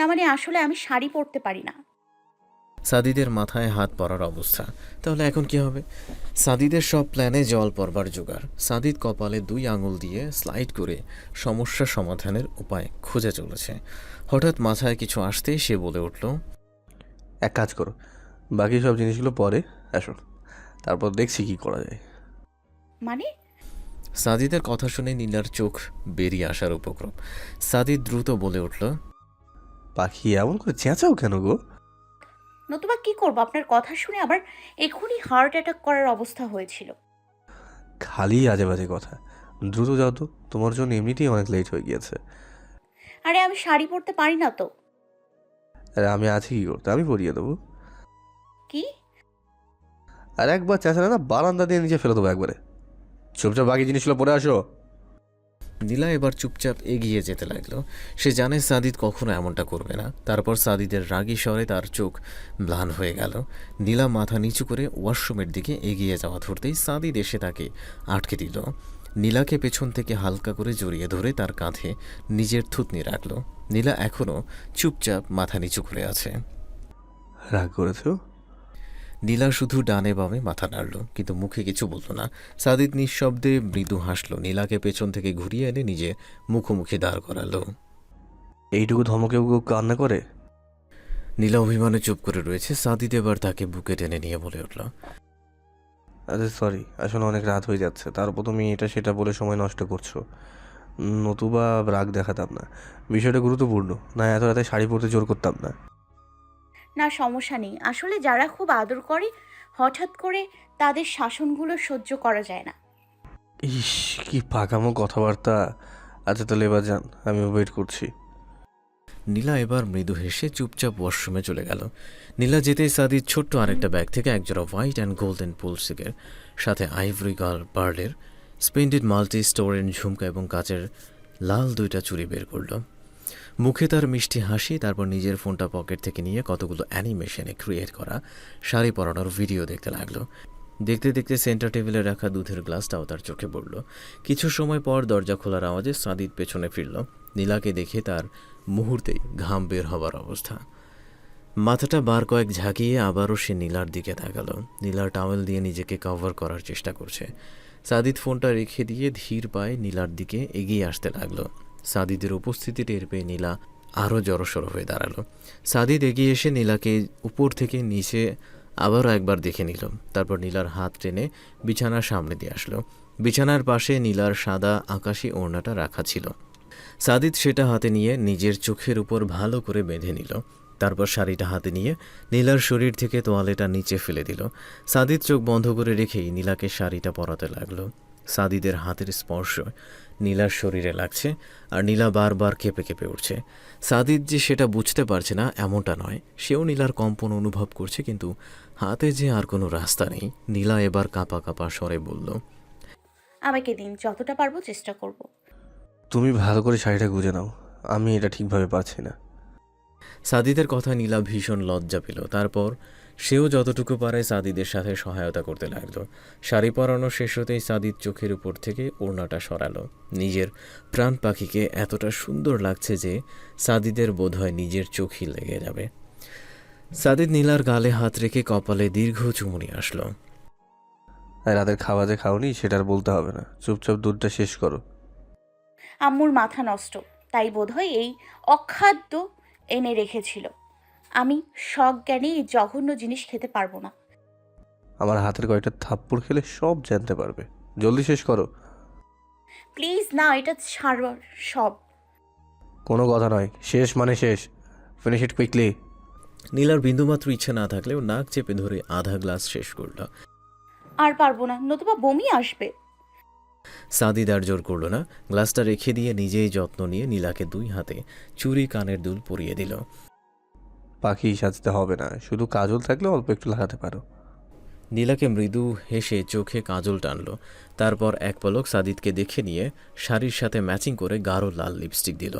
না মানে আসলে আমি শাড়ি পরতে পারি না। সাদিদের মাথায় হাত পড়ার অবস্থা। তাহলে এখন কি হবে? সাদিদের সব প্ল্যানে জল পড়বার জোগাড়। সাদিদ কপালে 2 আঙুল দিয়ে স্লাইড করে সমস্যা সমাধানের উপায় খুঁজে চলেছে। হঠাৎ মাথায় কিছু আসতেই সে বলে উঠল, এক কাজ করো, বাকি সব জিনিসগুলো পরে আসো, তারপর দেখছি কি করা যায়। মানে? সাদিদের কথা শুনে নীলার চোখ বেরিয়ে আসার উপক্রম। সাদিদ দ্রুত বলে উঠল, পাখি এমন করে চেঁচাও কেন গো? নতুবা কি করবো? আপনার কথা শুনে আবার এখনই হার্ট অ্যাটাক করার অবস্থা হয়েছিল। খালি আজে বাজে কথা। দ্রুত যাও তো, তোমার জন্য এমনিতেই অনেক লেট হয়ে গিয়েছে। আরে আমি শাড়ি পরতে পারি না তো। আর আমি আছি কি করতে, আমি পরিয়ে দেবো। কি? আর একবার চেঁচালে না বারান্দা দিয়ে নিচে ফেলে দেবো একবারে। চুপচাপ বাকি জিনিসগুলো পরে আসো। নীলা এবার চুপচাপ এগিয়ে যেতে লাগলো। সে জানে সাদিদ কখনো এমনটা করবে না। তারপর সাদিদের রাগী স্বরে তার চোখ ম্লান হয়ে গেল। নীলা মাথা নিচু করে ওয়াশরুমের দিকে এগিয়ে যাওয়া ধরতেই সাদিদ এসে তাকে আটকে দিল। নীলাকে পেছন থেকে হালকা করে জড়িয়ে ধরে তার কাঁধে নিজের থুতনি রাখল। নীলা এখনও চুপচাপ মাথা নিচু করে আছে। রাগ করেছো? নীলা শুধু ডানে বামে মাথা নাড়ল, কিন্তু মুখে কিছু বলল না। সাদিদ নিঃশব্দে মৃদু হাসল। নীলাকে পেছন থেকে ঘুরিয়ে এনে নিজে মুখোমুখি দাঁড় করালো। এইটুকু ধমকেও কেউ কান্না করে? নীলা অভিমানে চুপ করে রয়েছে। সাদিদ এবার তাকে বুকে টেনে নিয়ে বলে উঠল, আরে সরি, আসলে অনেক রাত হয়ে যাচ্ছে, তারপর তুমি এটা সেটা বলে সময় নষ্ট করছো। নতুবা রাগ দেখাতাম না, বিষয়টা গুরুত্বপূর্ণ, না এত রাতে শাড়ি পরতে জোর করতাম না। না সমস্যা নেই, আসলে যারা খুব আদর করে হঠাৎ করে তাদের শাসনগুলো সহ্য করা যায় না। ইস, কি পাকামো কথাবার্তা। আচ্ছা তাহলে এবার যান, আমি ওয়েট করছি। নীলা এবার মৃদু হেসে চুপচাপ ওয়াশরুমে চলে গেল। নীলা যেতেই সাদিদ ছোট্ট আরেকটা ব্যাগ থেকে একজোড়া হোয়াইট অ্যান্ড গোল্ডেন পুলসিকের সাথে আইভরি পার্লের স্পেন্ডেড মাল্টি স্টোরের ঝুমকা এবং কাচের লাল 2টা চুড়ি বের করল। মুখে তার মিষ্টি হাসি। তারপর নিজের ফোনটা পকেট থেকে নিয়ে কতগুলো অ্যানিমেশনে ক্রিয়েট করা শাড়ি পরানোর ভিডিও দেখতে লাগলো। দেখতে দেখতে সেন্টার টেবিলে রাখা দুধের গ্লাসটাও তার চোখে পড়ল। কিছু সময় পর দরজা খোলার আওয়াজে সাদিদ পেছনে ফিরল। নীলাকে দেখে তার মুহূর্তেই ঘাম বের হবার অবস্থা। মাথাটা বার কয়েক ঝাঁকিয়ে আবারও সে নীলার দিকে তাকালো। নীলার টাওয়েল দিয়ে নিজেকে কভার করার চেষ্টা করছে। সাদিদ ফোনটা রেখে দিয়ে ধীর পায়ে নীলার দিকে এগিয়ে আসতে লাগলো। সাদিদের উপস্থিতি টের পেয়ে নীলা আরও জড়সড় হয়ে দাঁড়ালো। সাদিদ এগিয়ে এসে নীলাকে উপর থেকে নিচে আবারও একবার দেখে নিল। তারপর নীলার হাত টেনে বিছানার সামনে দিয়ে আসলো। বিছানার পাশে নীলার সাদা আকাশি ওড়নাটা রাখা ছিল। সাদিদ সেটা হাতে নিয়ে নিজের চোখের উপর ভালো করে বেঁধে নিল। তারপর শাড়িটা হাতে নিয়ে নীলার শরীর থেকে তোয়ালেটা নিচে ফেলে দিল। সাদিদ চোখ বন্ধ করে রেখেই নীলাকে শাড়িটা পরাতে লাগলো। সাদিদের হাতের স্পর্শ নীলার শরীরে লাগছে, আর নীলা বারবার কেঁপে কেঁপে উঠছে। সাদিদ যে সেটা বুঝতে পারছে না এমনটা নয়, সেও নীলার কম্পন অনুভব করছে, কিন্তু হাতে যে আর কোনো রাস্তা নেই। নীলা এবার কাঁপা কাঁপা স্বরে বলল, আমাকে দিন, যতটা পারবো চেষ্টা করব। তুমি ভালো করে শাড়িটা গুজে নাও, আমি এটা ঠিকভাবে পারছি না। সাদিদের কথা নীলা ভীষণ লজ্জা পেল। তারপর সেও যতটুকু পারে সাদিদের সাথে সহায়তা করতে লাগলো। শাড়ি পরানো শেষ হতেই সাদিদ চোখের উপর থেকে ওড়নাটা সরালো। নিজের প্রাণ পাখিকে এতটা সুন্দর লাগছে যে সাদিদের বোধহয় নিজের চোখই লেগে যাবে। সাদিদ নীলার গালে হাত রেখে কপালে দীর্ঘ চুমুনি আসলো। আর রাতের খাওয়া যে খাওনি সেটা আর বলতে হবে না, চুপচাপ দুধটা শেষ করো। আম্মুর মাথা নষ্ট, তাই বোধহয় এই অখাদ্য এনে রেখেছিল। আমি সজ্ঞানে এই জঘন্য জিনিস খেতে পারবো না। আমার হাতের কয়েকটা থাপ্পড় খেলে সব জানতে পারবে। জলদি শেষ করো। প্লিজ না, এটা ছাড় সব। কোনো কথা নয়, শেষ মানে শেষ। Finish it quickly. নীলার বিন্দুমাত্র ইচ্ছে না থাকলেও নাক চেপে ধরে আধা গ্লাস শেষ করল। আর পারবো না, নতুবা বমি আসবে। সাদিদ আর জোর করল না। গ্লাসটা রেখে দিয়ে নিজেই যত্ন নিয়ে নীলাকে 2 হাতে চুড়ি কানের দুল পরিয়ে দিল। পাখি সাজতে হবে না, শুধু কাজল থাকলে অল্প একটু লাগাতে পারো। নীলাকে মৃদু হেসে চোখে কাজল টানল। তারপর এক পলক সাদিদকে দেখে নিয়ে শাড়ির সাথে ম্যাচিং করে গাঢ় লাল লিপস্টিক দিল।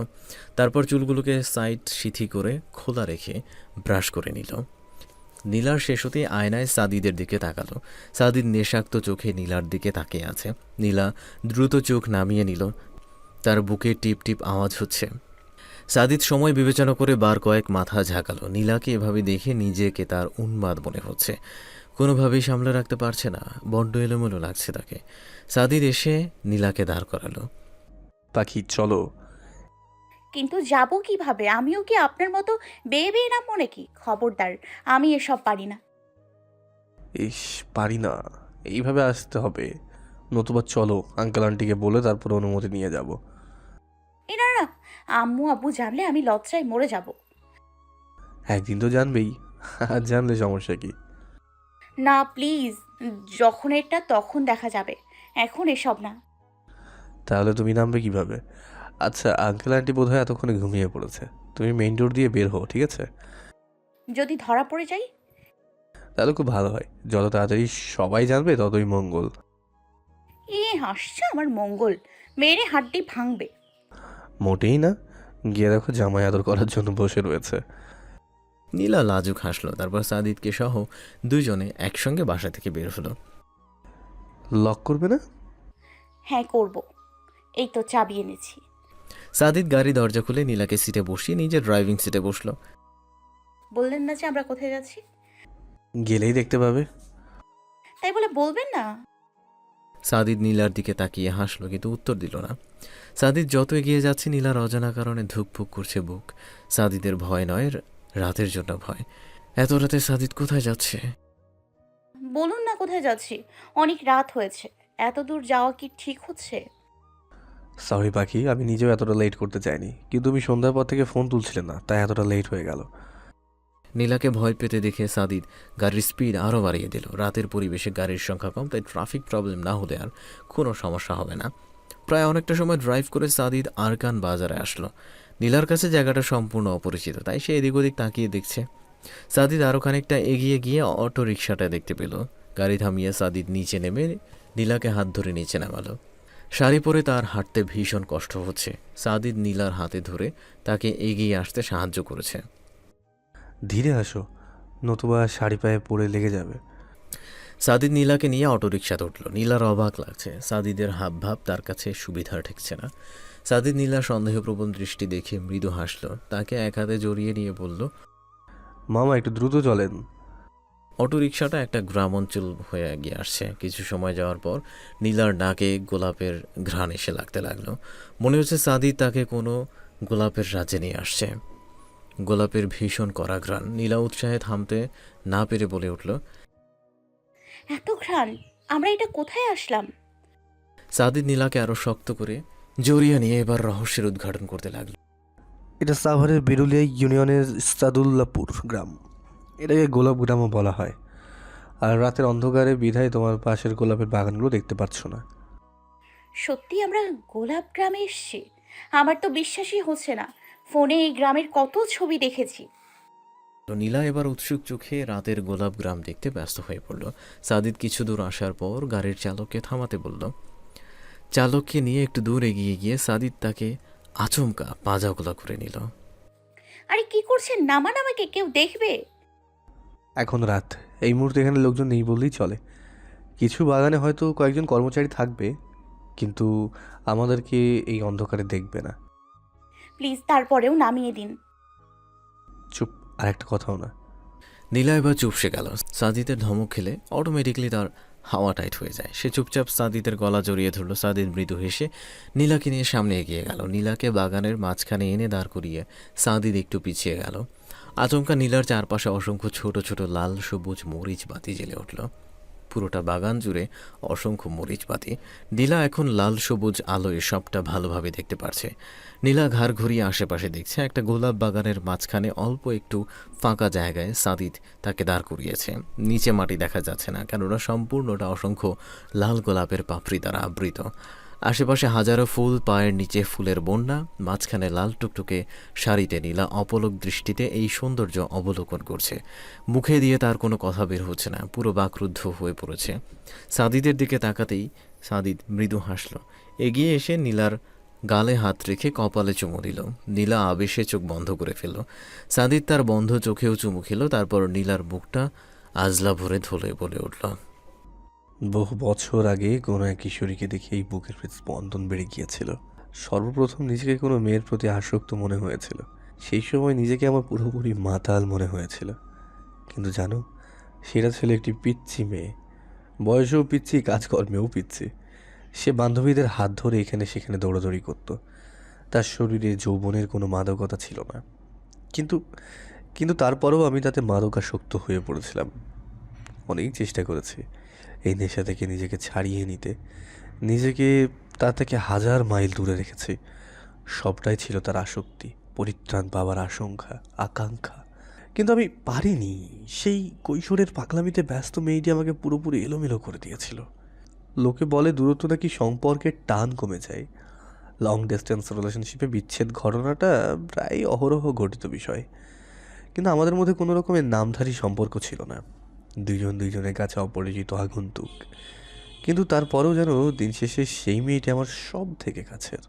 তারপর চুলগুলোকে সাইড সিথি করে খোলা রেখে ব্রাশ করে নিল। নীলার শেষ হতেই আয়নায় সাদিদের দিকে তাকালো। সাদিদ নেশাক্ত চোখে নীলার দিকে তাকিয়ে আছে। নীলা দ্রুত চোখ নামিয়ে নিল। তার বুকে টিপ টিপ আওয়াজ হচ্ছে। সাদিদ সময় বিবেচনা করে বার কয়েক মাথা ঝাঁকালো। নীলাকে এভাবে দেখে নিজেকে তার উন্মাদ মনে হচ্ছে, কোনোভাবেই সামলে রাখতে পারছে না, বড্ড এলোমেলো লাগছে তাকে। সাদিদ এসে নীলাকে দাঁড় করালো। পাখি চলো। কিন্তু যাব কিভাবে? আমিও কি আপনার মতো বেয়ে বেয়ে নামবো নাকি? খবরদার, আমি এসব পারি না। ইস, পারি না, এইভাবে আসতে হবে। নতুবা চলো, আঙ্কেল আন্টিকে বলে তারপর অনুমতি নিয়ে যাব। না না, আম্মু আব্বু জানলে আমি লজ্জায় মরে যাব। একদিন তো জানবেই, আর জানলে সমস্যা কি? না প্লিজ, যখন এটা তখন দেখা যাবে, এখন এসব না। তাহলে তুমি নামবে কিভাবে? আচ্ছা, আঙ্কেল আন্টি বোধহয় এতক্ষণে ঘুমিয়ে পড়েছে। তুমি মেইন ডোর দিয়ে বের হও, ঠিক আছে? যদি ধরা পড়ে যাই? তাহলে খুব ভালো হয়, যত তাড়াতাড়ি সবাই জানবে ততই মঙ্গল। হাসছে আমার মঙ্গল, মেরে হাড্ডি ভাঙবে। মোটেই না, গিয়ে দেখো জামাই আদর করার জন্য বসে রয়েছে। নীলা লাজুক হাসলো, তারপর সাদিদকে সহ দুজনে একসঙ্গে বাসা থেকে বের হলো। লক করবে না? হ্যাঁ করব, এই তো চাবি এনেছি। সাদিদ গাড়ি দরজা খুলে নীলাকে সিটে বসিয়ে নিজের ড্রাইভিং সিটে বসলো। বললেন না যে আমরা কোথায় যাচ্ছি? গেলেই দেখতে পাবে। তাই বলে বলবেন না? সাদিদ নীলার দিকে তাকিয়ে হাসলো, কিন্তু উত্তর দিল না। সাদিদ যত এগিয়ে যাচ্ছে নীলার অজানা কারণে ধুকপুক করছে বুক। সাদিদের ভয় নয়, রাতের জন্য ভয়। এত রাতে সাদিদ কোথায় যাচ্ছে? বলুন না কোথায় যাচ্ছি, অনেক রাত হয়েছে। এত দূর যাওয়া কি ঠিক হচ্ছে? সরি পাখি, আমি নিজেও এতটা লেট করতে চাইনি, কিন্তু তুমি সন্ধ্যার পর থেকে ফোন তুলছিলে না, তাই এতটা লেট হয়ে গেল। নীলাকে ভয় পেতে দেখে সাদিদ গাড়ির স্পিড আরও বাড়িয়ে দিল। রাতের পরিবেশে গাড়ির সংখ্যা কম, তাই ট্রাফিক প্রবলেম না হলে আর কোনো সমস্যা হবে না। প্রায় অনেকটা সময় ড্রাইভ করে সাদিদ আরকান বাজারে আসলো। নীলার কাছে জায়গাটা সম্পূর্ণ অপরিচিত, তাই সে এদিক ওদিক তাকিয়ে দেখছে। সাদিদ আরও খানিকটা এগিয়ে গিয়ে অটো রিক্সাটা দেখতে পেল। গাড়ি থামিয়ে সাদিদ নিচে নেমে নীলাকে হাত ধরে নিচে নামালো। শাড়ি পরে তার হাঁটতে ভীষণ কষ্ট হচ্ছে। সাদিদ নীলার হাতে ধরে তাকে এগিয়ে আসতে সাহায্য করেছে। ধীরে আসো, নতুবা শাড়ি পায়ে পরে লেগে যাবে। সাদিদ নীলাকে নিয়ে অটোরিকশাতে উঠল। নীলার অবাক লাগছে, সাদিদের হাবভাব তার কাছে সুবিধা ঠেকছে না। সাদিদ নীলার সন্দেহপ্রবণ দৃষ্টি দেখে মৃদু হাসল, তাকে এক হাতে জড়িয়ে নিয়ে বলল, মামা একটু দ্রুত চলেন। অটোরিকশাটা একটা গ্রাম অঞ্চল হয়ে এগিয়ে আসছে। কিছু সময় যাওয়ার পর নীলার ডাকে গোলাপের ঘ্রাণ এসে লাগতে লাগলো। মনে হচ্ছে সাদিদ তাকে কোনো গোলাপের রাজ্যে নিয়ে আসছে। গোলাপের ভীষণ কড়া ঘ্রাণ। নীলা উৎসাহে থামতে না পেরে বলে উঠল, এত ঘ্রাণ, আমরা এটা কোথায় আসলাম? সাদিদ নীলাকে আরও শক্ত করে জড়িয়ে নিয়ে এবার রহস্যের উদ্ঘাটন করতে লাগলো। এটা সাভারের বিরুলিয়া ইউনিয়নের সাদুল্লাপুর গ্রাম। এটাকে গোলাপ গ্রামও বলা হয়। আর রাতের অন্ধকারে বিধায় তোমার পাশের গোলাপের বাগানগুলো দেখতে পাচ্ছ না। সত্যি আমরা গোলাপ গ্রামে এসেছি? আমার তো বিশ্বাসই হচ্ছে না। ফোনে এই গ্রামের কত ছবি দেখেছি। তো নীলা এবার উৎসুক চোখে রাতের গোলাপ গ্রাম দেখতে ব্যস্ত হয়ে পড়ল। সাদিদ কিছু দূর আসার পর গাড়ির চালককে থামাতে বলল। চালককে নিয়ে একটু দূর এগিয়ে গিয়ে সাদিদ তাকে আচমকা পাজাগোলা করে নিল। আরে কি করছেন? নামান আমাকে, কেউ দেখবে। এখন রাত, এই মুহূর্তে এখানে লোকজন নেই বললেই চলে। কিছু বাগানে হয়তো কয়েকজন কর্মচারী থাকবে, কিন্তু আমাদেরকে এই অন্ধকারে দেখবে না। প্লিজ তারপরেও নামিয়ে দিন। চুপ, আর একটা কথাও না। নীলা এবার চুপসে গেল। সাদিদের ধমক খেলে অটোমেটিকলি তার হাওয়া টাইট হয়ে যায়। সে চুপচাপ সাদিদের গলা জড়িয়ে ধরল। সাদিদ মৃদু হেসে নীলাকে নিয়ে সামনে এগিয়ে গেল। নীলাকে বাগানের মাঝখানে এনে দাঁড় করিয়ে সাদিদ একটু পিছিয়ে গেল। আচমকা নীলার চারপাশে অসংখ্য ছোট ছোট লাল সবুজ মরিচ বাতি জ্বেলে উঠল। পুরোটা বাগান জুড়ে অসংখ্য মরিচ বাতি। নীলা এখন লাল সবুজ আলোয় সবটা ভালোভাবে দেখতে পারছে। নীলা ঘাড় ঘুরিয়ে আশেপাশে দেখছে। একটা গোলাপ বাগানের মাঝখানে অল্প একটু ফাঁকা জায়গায় সাদিদ তাকে দাঁড় করিয়েছে। নিচে মাটি দেখা যাচ্ছে না, কেননা সম্পূর্ণটা অসংখ্য লাল গোলাপের পাপড়ি দ্বারা আবৃত। আশেপাশে হাজারো ফুল, পায়ের নিচে ফুলের বন্যা, মাঝখানে লাল টুকটুকে শাড়িতে নীলা অপলক দৃষ্টিতে এই সৌন্দর্য অবলোকন করছে। মুখে দিয়ে তার কোনো কথা বের হচ্ছে না, পুরো বাকরুদ্ধ হয়ে পড়েছে। সাদিদের দিকে তাকাতেই সাদিদ মৃদু হাসল। এগিয়ে এসে নীলার গালে হাত রেখে কপালে চুমু দিল। নীলা আবেশে চোখ বন্ধ করে ফেলল। সাদিদ তার বন্ধ চোখেও চুমু খেল। তারপর নীলার বুকটা আজলা ভরে ধলে বলে উঠল, বহু বছর আগে কোনো এক কিশোরীকে দেখে এই বুকের স্পন্দন বেড়ে গিয়েছিল। সর্বপ্রথম নিজেকে কোনো মেয়ের প্রতি আসক্ত মনে হয়েছিল। সেই সময় নিজেকে আমার পুরোপুরি মাতাল মনে হয়েছিল। কিন্তু জানো, সেটা ছিল একটি পিচ্চি মেয়ে, বয়সেও পিচ্চি, কাজকর্মেও পিচ্চি। সে বান্ধবীদের হাত ধরে এখানে সেখানে দৌড়াদৌড়ি করত। তার শরীরে যৌবনের কোনো মাদকতা ছিল না, কিন্তু কিন্তু তারপরেও আমি তাতে মাদকাসক্ত হয়ে পড়েছিলাম। অনেক চেষ্টা করেছি এই নেশা থেকে নিজেকে ছাড়িয়ে নিতে, নিজেকে তার থেকে হাজার মাইল দূরে রেখেছি। সবটাই ছিল তার আসক্তি, পরিত্রাণ পাওয়ার আশঙ্কা, আকাঙ্ক্ষা। কিন্তু আমি পারিনি। সেই কৈশোরের পাগলামিতে ব্যস্ত মেয়েটি আমাকে পুরোপুরি এলোমেলো করে দিয়েছিল। লোকে বলে দূরত্ব নাকি সম্পর্কের টান কমে যায়। লং ডিস্টেন্স রিলেশনশিপে বিচ্ছেদ ঘটনাটা প্রায় অহরহ ঘটিত বিষয়। কিন্তু আমাদের মধ্যে কোনো রকমের নামধারী সম্পর্ক ছিল না, দুইজন দুইজনের কাছে অপরিচিত আগন্তুক। কিন্তু তারপরেও যেন দিন শেষে সেই মেয়েটি আমার সব থেকে কাছের।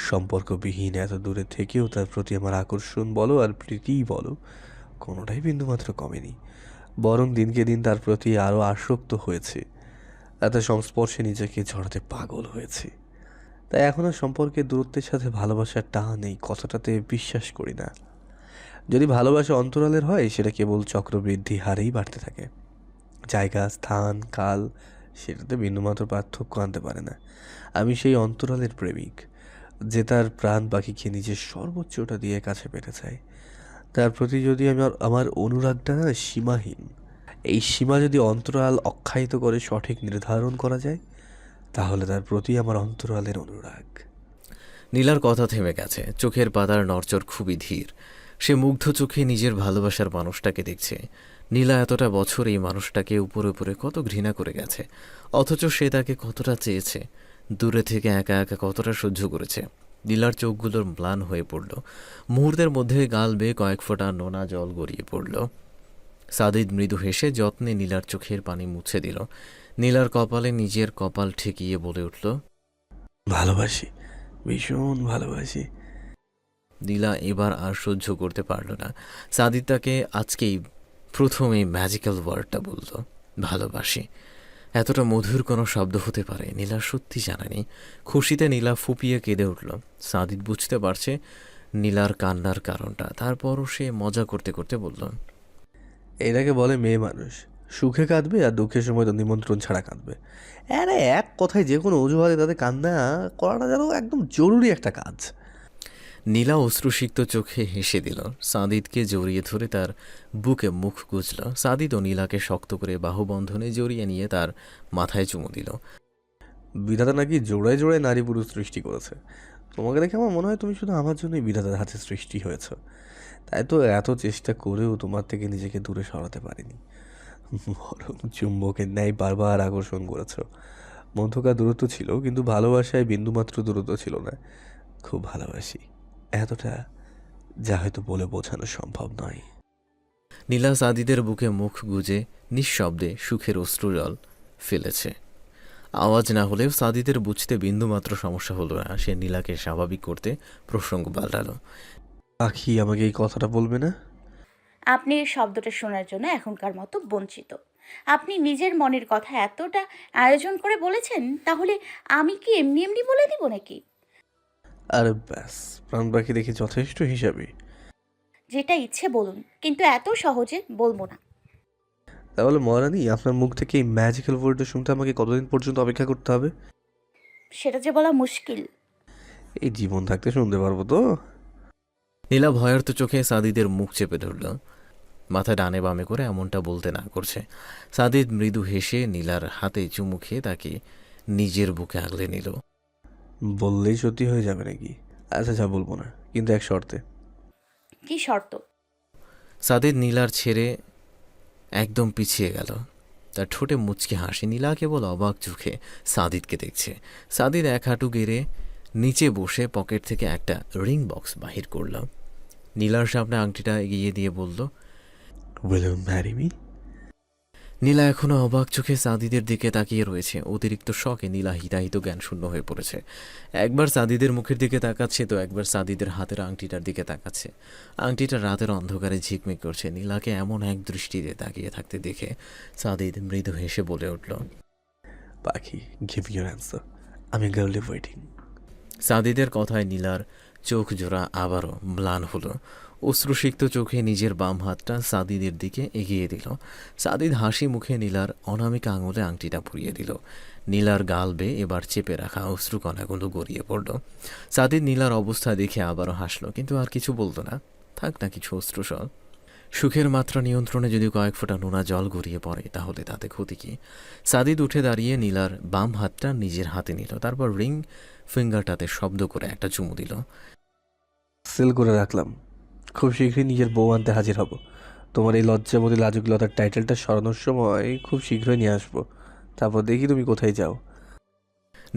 সম্পর্কবিহীন এত দূরে থেকেও তার প্রতি আমার আকর্ষণ বলো আর প্রীতিই বলো, কোনোটাই বিন্দুমাত্র কমেনি। বরং দিনকে দিন তার প্রতি আরও আসক্ত হয়েছে। এত সংস্পর্শে নিজেকে ঝরাতে পাগল হয়েছি। তাই এখন আর সম্পর্কের দূরত্বের সাথে ভালোবাসার টান এই কথাটাতে বিশ্বাস করি না। যদি ভালোবাসা অন্তরালের হয়, সেটা কেবল চক্রবৃদ্ধি হারেই বাড়তে থাকে। জায়গা, স্থান, কাল সেটাতে বিন্দুমাত্র পার্থক্য আনতে পারে না। আমি সেই অন্তরালের প্রেমিক, যে তার প্রাণ পাখিকে নিজের সর্বোচ্চটা দিয়ে কাছে পেতে চায়। তার প্রতি যদি আমার অনুরাগটা না সীমাহীন। এই সীমা যদি অন্তরাল অখ্যায়িত করে সঠিক নির্ধারণ করা যায়, তাহলে তার প্রতি আমার অন্তরালের অনুরাগ। নীলার কথা থেমে গেছে, চোখের পাতার নড়চড় খুবই ধীর। সে মুগ্ধ চোখে নিজের ভালোবাসার মানুষটাকে দেখছে। নীলা এতটা বছর এই মানুষটাকে উপরে উপরে কত ঘৃণা করে গেছে, অথচ সে তাকে কতটা চেয়েছে, দূরে থেকে একা একা কতটা সহ্য করেছে। নীলার চোখগুলোর ম্লান হয়ে পড়ল। মুহূর্তের মধ্যে গাল বেয়ে কয়েক ফোঁটা নোনা জল গড়িয়ে পড়ল। সাদিদ মৃদু হেসে যত্নে নীলার চোখের পানি মুছে দিল। নীলার কপালে নিজের কপাল ঠেকিয়ে বলে উঠল, ভালোবাসি, ভীষণ ভালোবাসি। নীলা এবার আর সহ্য করতে পারল না। সাদিদ তাকে আজকেই প্রথম এই ম্যাজিক্যাল ওয়ার্ডটা বলল, ভালোবাসি। এতটা মধুর কোনো শব্দ হতে পারে নীলা সত্যি জানেনি। খুশিতে নীলা ফুপিয়ে কেঁদে উঠল। সাদিদ বুঝতে পারছে নীলার কান্নার কারণটা, তারপরও সে মজা করতে করতে বলল, এটাকে বলে মেয়ে মানুষ। সুখে কাঁদবে আর দুঃখের সময় তো নিমন্ত্রণ ছাড়া কাঁদবে। আরে এক কথায় যে কোনো অজুহাতে তাদের কান্না করাটা যেন একদম জরুরি একটা কাজ। নীলা অশ্রুসিক্ত চোখে হেসে দিল। সাদিদকে জড়িয়ে ধরে তার বুকে মুখ গুজল। সাদিদ ও নীলাকে শক্ত করে বাহুবন্ধনে জড়িয়ে নিয়ে তার মাথায় চুমু দিল। বিধাতা নাকি জোড়ায় জোড়ায় নারী পুরুষ সৃষ্টি করেছে। তোমাকে দেখে আমার মনে হয় তুমি শুধু আমার জন্যই বিধাতার হাতে সৃষ্টি হয়েছ। তাই তো এত চেষ্টা করেও তোমার থেকে নিজেকে দূরে সরাতে পারিনি, বরং চুম্বকের ন্যায় বারবার আকর্ষণ করেছ। মধ্যকার দূরত্ব ছিল, কিন্তু ভালোবাসায় বিন্দুমাত্র দূরত্ব ছিল না। খুব ভালোবাসি, এতটা যা হয়তো বলে বোঝানো সম্ভব নয়। নীলা সাদিদের বুকে মুখ গুজে নিঃশব্দে সুখের অশ্রুজল ফেলেছে। আওয়াজ না হলেও সাদিদের বুঝতে বিন্দুমাত্র সমস্যা হলো না। সে নীলাকে স্বাভাবিক করতে প্রসঙ্গ পাল্টালো। আখি, আমাকে এই কথাটা বলবে না? আপনি এই শব্দটা শোনার জন্য এখনকার মতো বঞ্চিত। আপনি নিজের মনের কথা এতটা আয়োজন করে বলেছেন, তাহলে আমি কি এমনি এমনি বলে দিব নাকি? আরে ব্যাস, প্রাণ পাখি দেখি যথেষ্ট হিসাবে। যেটা ইচ্ছে বলুন, কিন্তু এত সহজে বলবো না। তাহলে মহারানী, আপনার মুখ থেকে এই ম্যাজিক্যাল ওয়ার্ডটা শুনতে আমাকে কতদিন পর্যন্ত অপেক্ষা করতে হবে? সেটা যে বলা মুশকিল। এই জীবন থাকতে শুনতে পারবো তো? নীলা ভয়ার্ত চোখে সাদিদের মুখ চেপে ধরল। মাথা ডানে বামে করে এমনটা বলতে না করছে। সাদিদ মৃদু হেসে নীলার হাতে চুমু খেয়ে তাকে নিজের বুকে আগলে নিল। বললেই সত্যি হয়ে যাবে নাকি? আচ্ছা, যা বলবো না, কিন্তু এক শর্তে। কি শর্ত? সাদিদ নীলার ছেড়ে একদম পিছিয়ে গেল। তার ঠোঁটে মুচকি হাসি। নীলা কেবল অবাক চোখে সাদিদকে দেখছে। সাদিদ এক হাঁটু গেড়ে নিচে বসে পকেট থেকে একটা রিং বক্স বাহির করল। নীলার সামনে আংটিটা এগিয়ে দিয়ে বলল, Will you marry me? নীলা এখনো অবাক চোখে সাদিদের দিকে তাকিয়ে রয়েছে। অতিরিক্ত শখে নীলা হিতাহিত জ্ঞান শূন্য হয়ে পড়েছে। একবার সাদিদের মুখের দিকে তাকাচ্ছে তো একবার সাদিদের হাতের আংটিটার দিকে তাকাচ্ছে। আংটিটা রাতের অন্ধকারে ঝিকমিক করছে। নীলাকে এমন এক দৃষ্টিতে তাকিয়ে থাকতে দেখে সাদিদ মৃদু হেসে বলে উঠল, পাখি, give me your answer. I'm eagerly waiting. সাদিদের কথায় নীলার চোখ জোড়া আবারও ম্লান হলো। অশ্রুসিক্ত চোখে নিজের বাম হাতটা সাদিদের দিকে এগিয়ে দিল। সাদিদ হাসি মুখে নীলার অনামিকা আঙুলে আংটিটা পরিয়ে দিল। নীলার গাল বেয়ে এবার চেপে রাখা অশ্রুকণাগুলো গড়িয়ে পড়ল। সাদিদ নীলার অবস্থা দেখে আবারও হাসল, কিন্তু আর কিছু বলতো না। থাক না কিছু অশ্রুসল। সুখের মাত্রা নিয়ন্ত্রণে যদি কয়েক ফোঁটা নোনা জল গড়িয়ে পড়ে তাহলে তাতে ক্ষতি কি? সাদিদ উঠে দাঁড়িয়ে নীলার বাম হাতটা নিজের হাতে নিল, তারপর রিং ফিঙ্গারটাতে শব্দ করে একটা চুমু দিল। সেল করে রাখলাম, খুব শীঘ্রই নিজের বউ আনতে হাজির হব। তোমার এই লজ্জাবতী লাজুকলতার টাইটেলটা সরানোর সময় খুব শীঘ্রই নিয়ে আসবো। তারপর দেখি তুমি কোথায় যাও।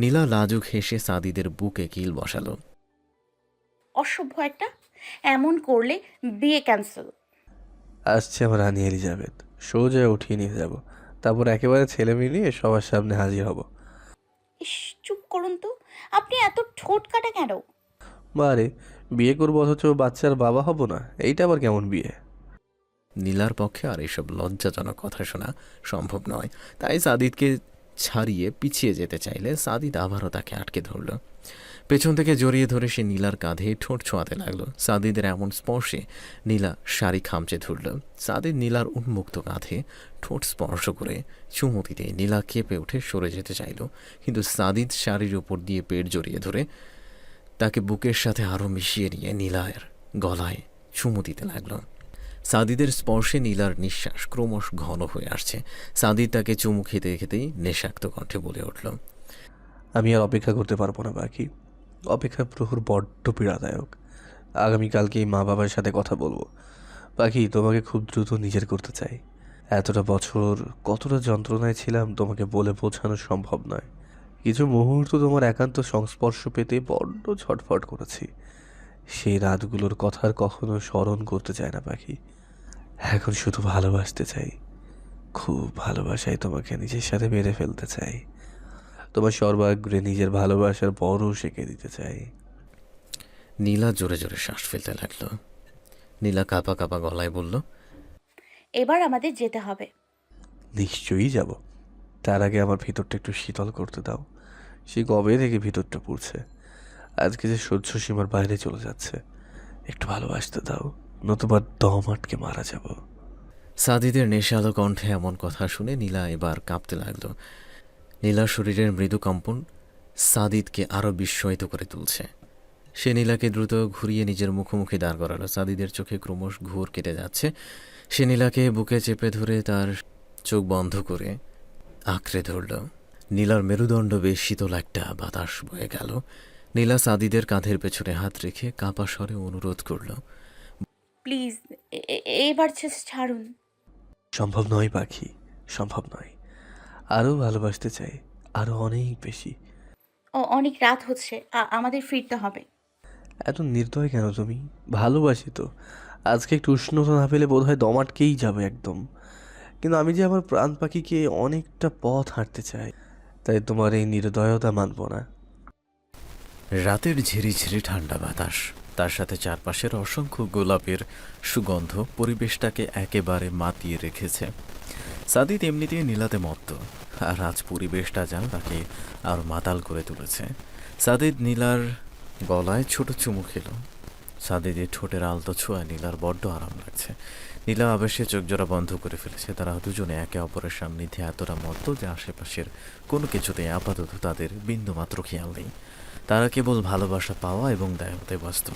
নীলা লাজুক হেসে সাদিদের বুকে কিল বসালো। অসভ্য একটা, এমন করলে বিয়ে ক্যান্সেল। আসছে আমার রানী এলিজাবেথ, সোজা উঠিয়ে নিয়ে যাব, তারপর একেবারে ছেলে মেয়ে নিয়ে সবার সামনে হাজির হব। ইস, চুপ করুন তো, আপনি এত ঠোঁট কাটা কেন? বারে, বিয়ে করবো অথচ বাচ্চার বাবা হব না, এইটা আবার কেমন বিয়ে? নীলার পক্ষে আর এসব লজ্জাজনক কথা শোনা সম্ভব নয়, তাই সাদিদকে ছাড়িয়ে পিছিয়ে যেতে চাইলে সাদিদ আবারও তাকে আটকে ধরল। পেছন থেকে জড়িয়ে ধরে সে নীলার কাঁধে ঠোঁট ছোঁয়াতে লাগলো। সাদিদের এমন স্পর্শে নীলা শাড়ি খামচে ধরল। সাদিদ নীলার উন্মুক্ত কাঁধে ঠোঁট স্পর্শ করে চুমু দিতে নীলা কেঁপে উঠে সরে যেতে চাইল, কিন্তু সাদিদ শাড়ির উপর দিয়ে পেট জড়িয়ে ধরে তাকে বুকের সাথে আরও মিশিয়ে নিয়ে নীলার গলায় চুমু দিতে লাগলো। সাদিদের স্পর্শে নীলার নিঃশ্বাস ক্রমশ ঘন হয়ে আসছে। সাদিদ তাকে চুমু খেতে খেতেই নেশাক্ত কণ্ঠে বলে উঠল, আমি আর অপেক্ষা করতে পারবো না বাকি। অপেক্ষার প্রহর বড্ড পীড়াদায়ক। আগামীকালকেই মা বাবার সাথে কথা বলবো। বাকি তোমাকে খুব দ্রুত নিজের করতে চাই। এতটা বছর কতটা যন্ত্রণায় ছিলাম তোমাকে বলে বোঝানো সম্ভব নয়। কিছু মুহূর্ত তোমার একান্ত সংস্পর্শ পেতে বড্ড ছটফট করেছি। সেই রাতগুলোর কথা আর কখনো স্মরণ করতে চায় না পাখি। এখন শুধু ভালোবাসতে চাই, খুব ভালোবাসায় তোমাকে নিজের সাথে মেরে ফেলতে চাই। তোমার সর্বাগ্রে নিজের ভালোবাসার বড় শেখে দিতে চাই। নীলা জোরে জোরে শ্বাস ফেলতে লাগলো। নীলা কাঁপা কাঁপা গলায় বলল, এবার আমাদের যেতে হবে। নিশ্চয়ই যাব। তার আগে আমার ভিতরটা একটু শীতল করতে দাও। সে কবে থেকে ভিতরটা পুড়ছে, আজকে যে সহ্য সীমার বাইরে চলে যাচ্ছে। একটু ভালোবাসতে দাও, নতুবা দম আটকে মারা যাব। সাদিদের নেশালো কণ্ঠে এমন কথা শুনে নীলা এবার কাঁপতে লাগলো। নীলার শরীরের মৃদু কম্পন সাদিদকে আরও বিস্ময়িত করে তুলছে। সে নীলাকে দ্রুত ঘুরিয়ে নিজের মুখোমুখি দাঁড় করালো। সাদিদের চোখে ক্রমশ ঘুর কেটে যাচ্ছে। সে নীলাকে বুকে চেপে ধরে তার চোখ বন্ধ করে আঁকড়ে ধরল। নীলার মেরুদণ্ড বেশ শীতল একটা বাতাস বয়ে গেল। নীলা সাদিদের কাঁধের পেছনে হাত রেখে কাঁপা স্বরে অনুরোধ করল, প্লিজ এবার ছাড়ুন। সম্ভব নয় পাখি, সম্ভব নয়। আরও ভালোবাসতে চাই, আরও অনেক বেশি। অনেক রাত হচ্ছে, আমাদের ফিরতে হবে। এত নির্দয় কেন তুমি? ভালোবাসি তো। আজকে একটু উষ্ণতা না পেলে বোধহয় দম আটকেই যাবে একদম। কিন্তু আমি যে আমার প্রাণ পাখিকে অনেকটা পথ হাঁটতে চাই, তাই তোমার এই নির্দয়তা মানব না। রাতের ঝিরিঝিরি ঠান্ডা বাতাস, তার সাথে চারপাশের অসংখ্য গোলাপের সুগন্ধ পরিবেশটাকে একেবারে মাতিয়ে রেখেছে। সাদিদ এমনিতেই নীলাতে মত্ত, আর আজ পরিবেশটা যেন তাকে আর মাতাল করে তুলেছে। সাদিদ নীলার গলায় ছোট চুমু খেল। সাদিদের ঠোঁটের আলতো ছোঁয়া নীলার বড্ড আরাম লাগছে। নীলা আবেশে চোখজোড়া বন্ধ করে ফেলেছে। তারা দুজনে একে অপরের সান্নিধ্যে এতটা মত্ত যে আশেপাশের কোনো কিছুতে আপাতত তাদের বিন্দুমাত্র খেয়াল নেই। তারা কেবল ভালোবাসা পাওয়া এবং দেয়তে ব্যস্ত।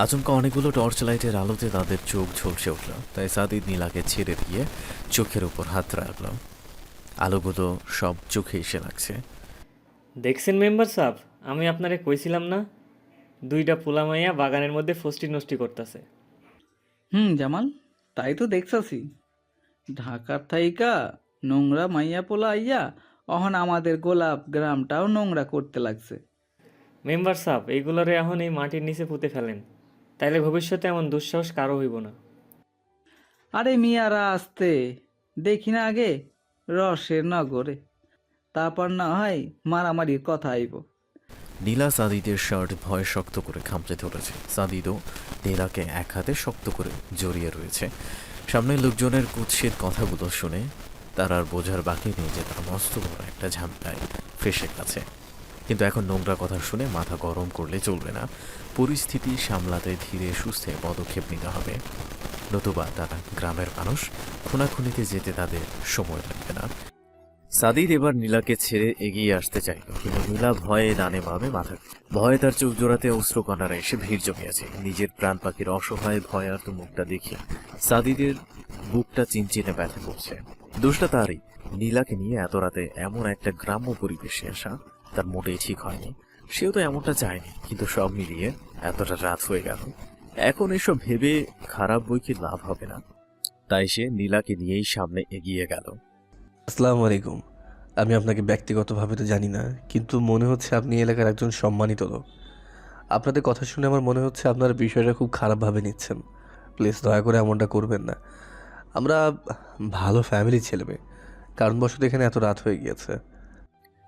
আচমকা অনেকগুলো টর্চ লাইটের আলোতে তাদের চোখ ঝলসে উঠল, তাই সাদিদ নীলাকে ছেড়ে দিয়ে চোখের উপর হাত রাখল। আলোগুলো সব চোখে এসে লাগছে। দেখছেন মেম্বার সাহেব, আমি আপনারে কইছিলাম না, দুইটা পোলা মাইয়া বাগানের মধ্যে ফষ্টি নষ্টি করতেছে। জামাল, তাই তো দেখছাছি। ঢাকার থাইকা নোংরা মাইয়া পোলা আইয়া অহন আমাদের গোলাপ গ্রামটাও নোংরা করতে লাগছে। মেম্বার সাহেব, এইগুলোরে এখন এই মাটির নিচে পুঁতে ফেলেন, তাইলে ভবিষ্যতে এমন দুঃসাহস কারো হইব না। আরে মিয়ারা আসতে দেখি না আগে রসের নগরে, তারপর না হয় মারামারির কথা আইব। নীলা সাদিদের শার্ট ভয়ে শক্ত করে খামচে ধরেছে। সাদিদও নীলাকে এক হাতে শক্ত করে জড়িয়ে রয়েছে। সামনে লোকজনের কুৎসিত কথাগুলো শুনে তার আর বোঝার বাকি নেই যে তার মস্ত বড় একটা ঝামেলায় ফেসে গেছে। কিন্তু এখন নোংরা কথা শুনে মাথা গরম করলে চলবে না। পরিস্থিতি সামলাতে ধীরে সুস্থে পদক্ষেপ নিতে হবে, নতুবা তারা গ্রামের মানুষ, খুনাখুনিতে যেতে তাদের সময় লাগবে না। সাদিদ এবার নীলাকে ছেড়ে এগিয়ে আসতে চাইল, কিন্তু নীলা ভয়ে ডানে বামে মাথা, ভয়ে তার চোখ জোড়াতে অশ্রুকণারা এসে ভিড় জমিয়েছে। নিজের প্রাণ পাখির অসহায় ভয়ার্ত মুখটা দেখে সাদিদের বুকটা চিনচিনে ব্যথা করছে। দোষটা তারই, নীলাকে নিয়ে এত রাতে এমন একটা গ্রাম্য পরিবেশে আসা তার মোটেই ঠিক হয়নি। সেও তো এমনটা চায়নি, কিন্তু সব মিলিয়ে এতটা রাত হয়ে গেল। এখন এসব ভেবে খারাপ বই কি লাভ হবে না। তাই সে নীলাকে নিয়েই সামনে এগিয়ে গেল। আসসালামু আলাইকুম। আমি আপনাকে ব্যক্তিগতভাবে তো জানি না, কিন্তু মনে হচ্ছে আপনি এলাকার একজন সম্মানিত লোক। আপনাদের কথা শুনে আমার মনে হচ্ছে আপনারা বিষয়টা খুব খারাপভাবে নিচ্ছেন। প্লিজ দয়া করে এমনটা করবেন না। আমরা ভালো ফ্যামিলির ছেলেমেয়ে, কারণবশত এখানে এত রাত হয়ে গিয়েছে।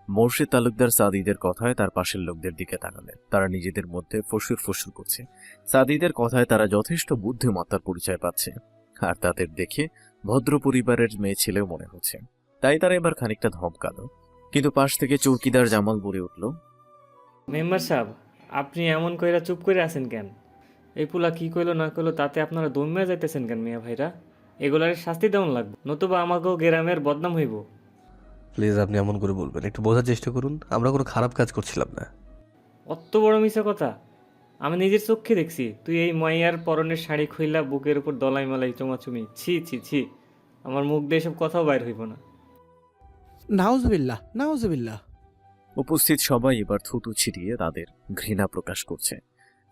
মোর্শেদ তালুকদার সাদিদের কথায় তার পাশের লোকদের দিকে তাকালেন। তারা নিজেদের মধ্যে ফসুর ফসুর করছে। সাদিদের কথায় তারা যথেষ্ট বুদ্ধিমত্তার পরিচয় পাচ্ছে, আর তাদের দেখে ভদ্র পরিবারের মেয়ে ছেলেও মনে হচ্ছে। তাই তারা এবার খানিকটা ধমকালো, কিন্তু পাশ থেকে চৌকিদার জামাল বলে উঠল, মেম্বার সাহেব, আপনি এমন কইরা চুপ করে আছেন কেন? এই পুলা কি কইলো না কইলো তাতে আপনারা দমিয়া যাইতেছেন কেন মিয়া ভাইরা? এগুলার শাস্তি দেওয়ান লাগবে, নতুবা আমাকেও গ্রামের বদনাম হইব। প্লিজ আপনি এমন করে বলবেন, একটু বোঝার চেষ্টা করুন। আমরা কোনো খারাপ কাজ করছিলাম না। অত বড় মিছা কথা? আমি নিজের চোখে দেখছি তুই এই মাইয়ার পরনের শাড়ি খুইলা বুকের উপর দলাই মালাই চুমাচুমি। ছি ছি ছি, আমার মুখ দিয়ে এসব কথাও বাইর হইব না। নাউজুবিল্লাহ নাউজুবিল্লাহ। উপস্থিত সবাই এবার থুতু ছিটিয়ে তাদের ঘৃণা প্রকাশ করছে।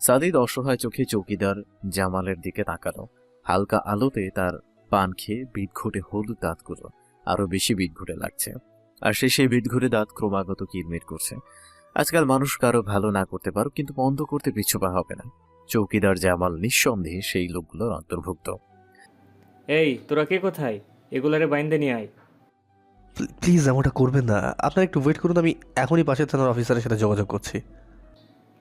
সাদিদ অসহায় চোখে চৌকিদার জামালের দিকে তাকালো। হালকা আলোতে তার পান খেয়ে বিদঘুটে হলুদ দাঁতগুলো আরো বেশি বিদঘুটে লাগছে, আর সেই বিদঘুটে দাঁত ক্রমাগত কিরমির করছে। আজকাল মানুষ কারো ভালো না করতে পারো, কিন্তু বন্ধ করতে পিছুপা হবে না। চৌকিদার জামাল নিঃসন্দেহে সেই লোকগুলোর অন্তর্ভুক্ত। এই তোরা কে কোথায়? এগুলারে বাইন্দে নিয়ে আয়। প্লিজ এমনটা করবেন না। আপনারা একটু ওয়েট করুন, আমি এখনই পাশের থানার অফিসারের সাথে যোগাযোগ করছি।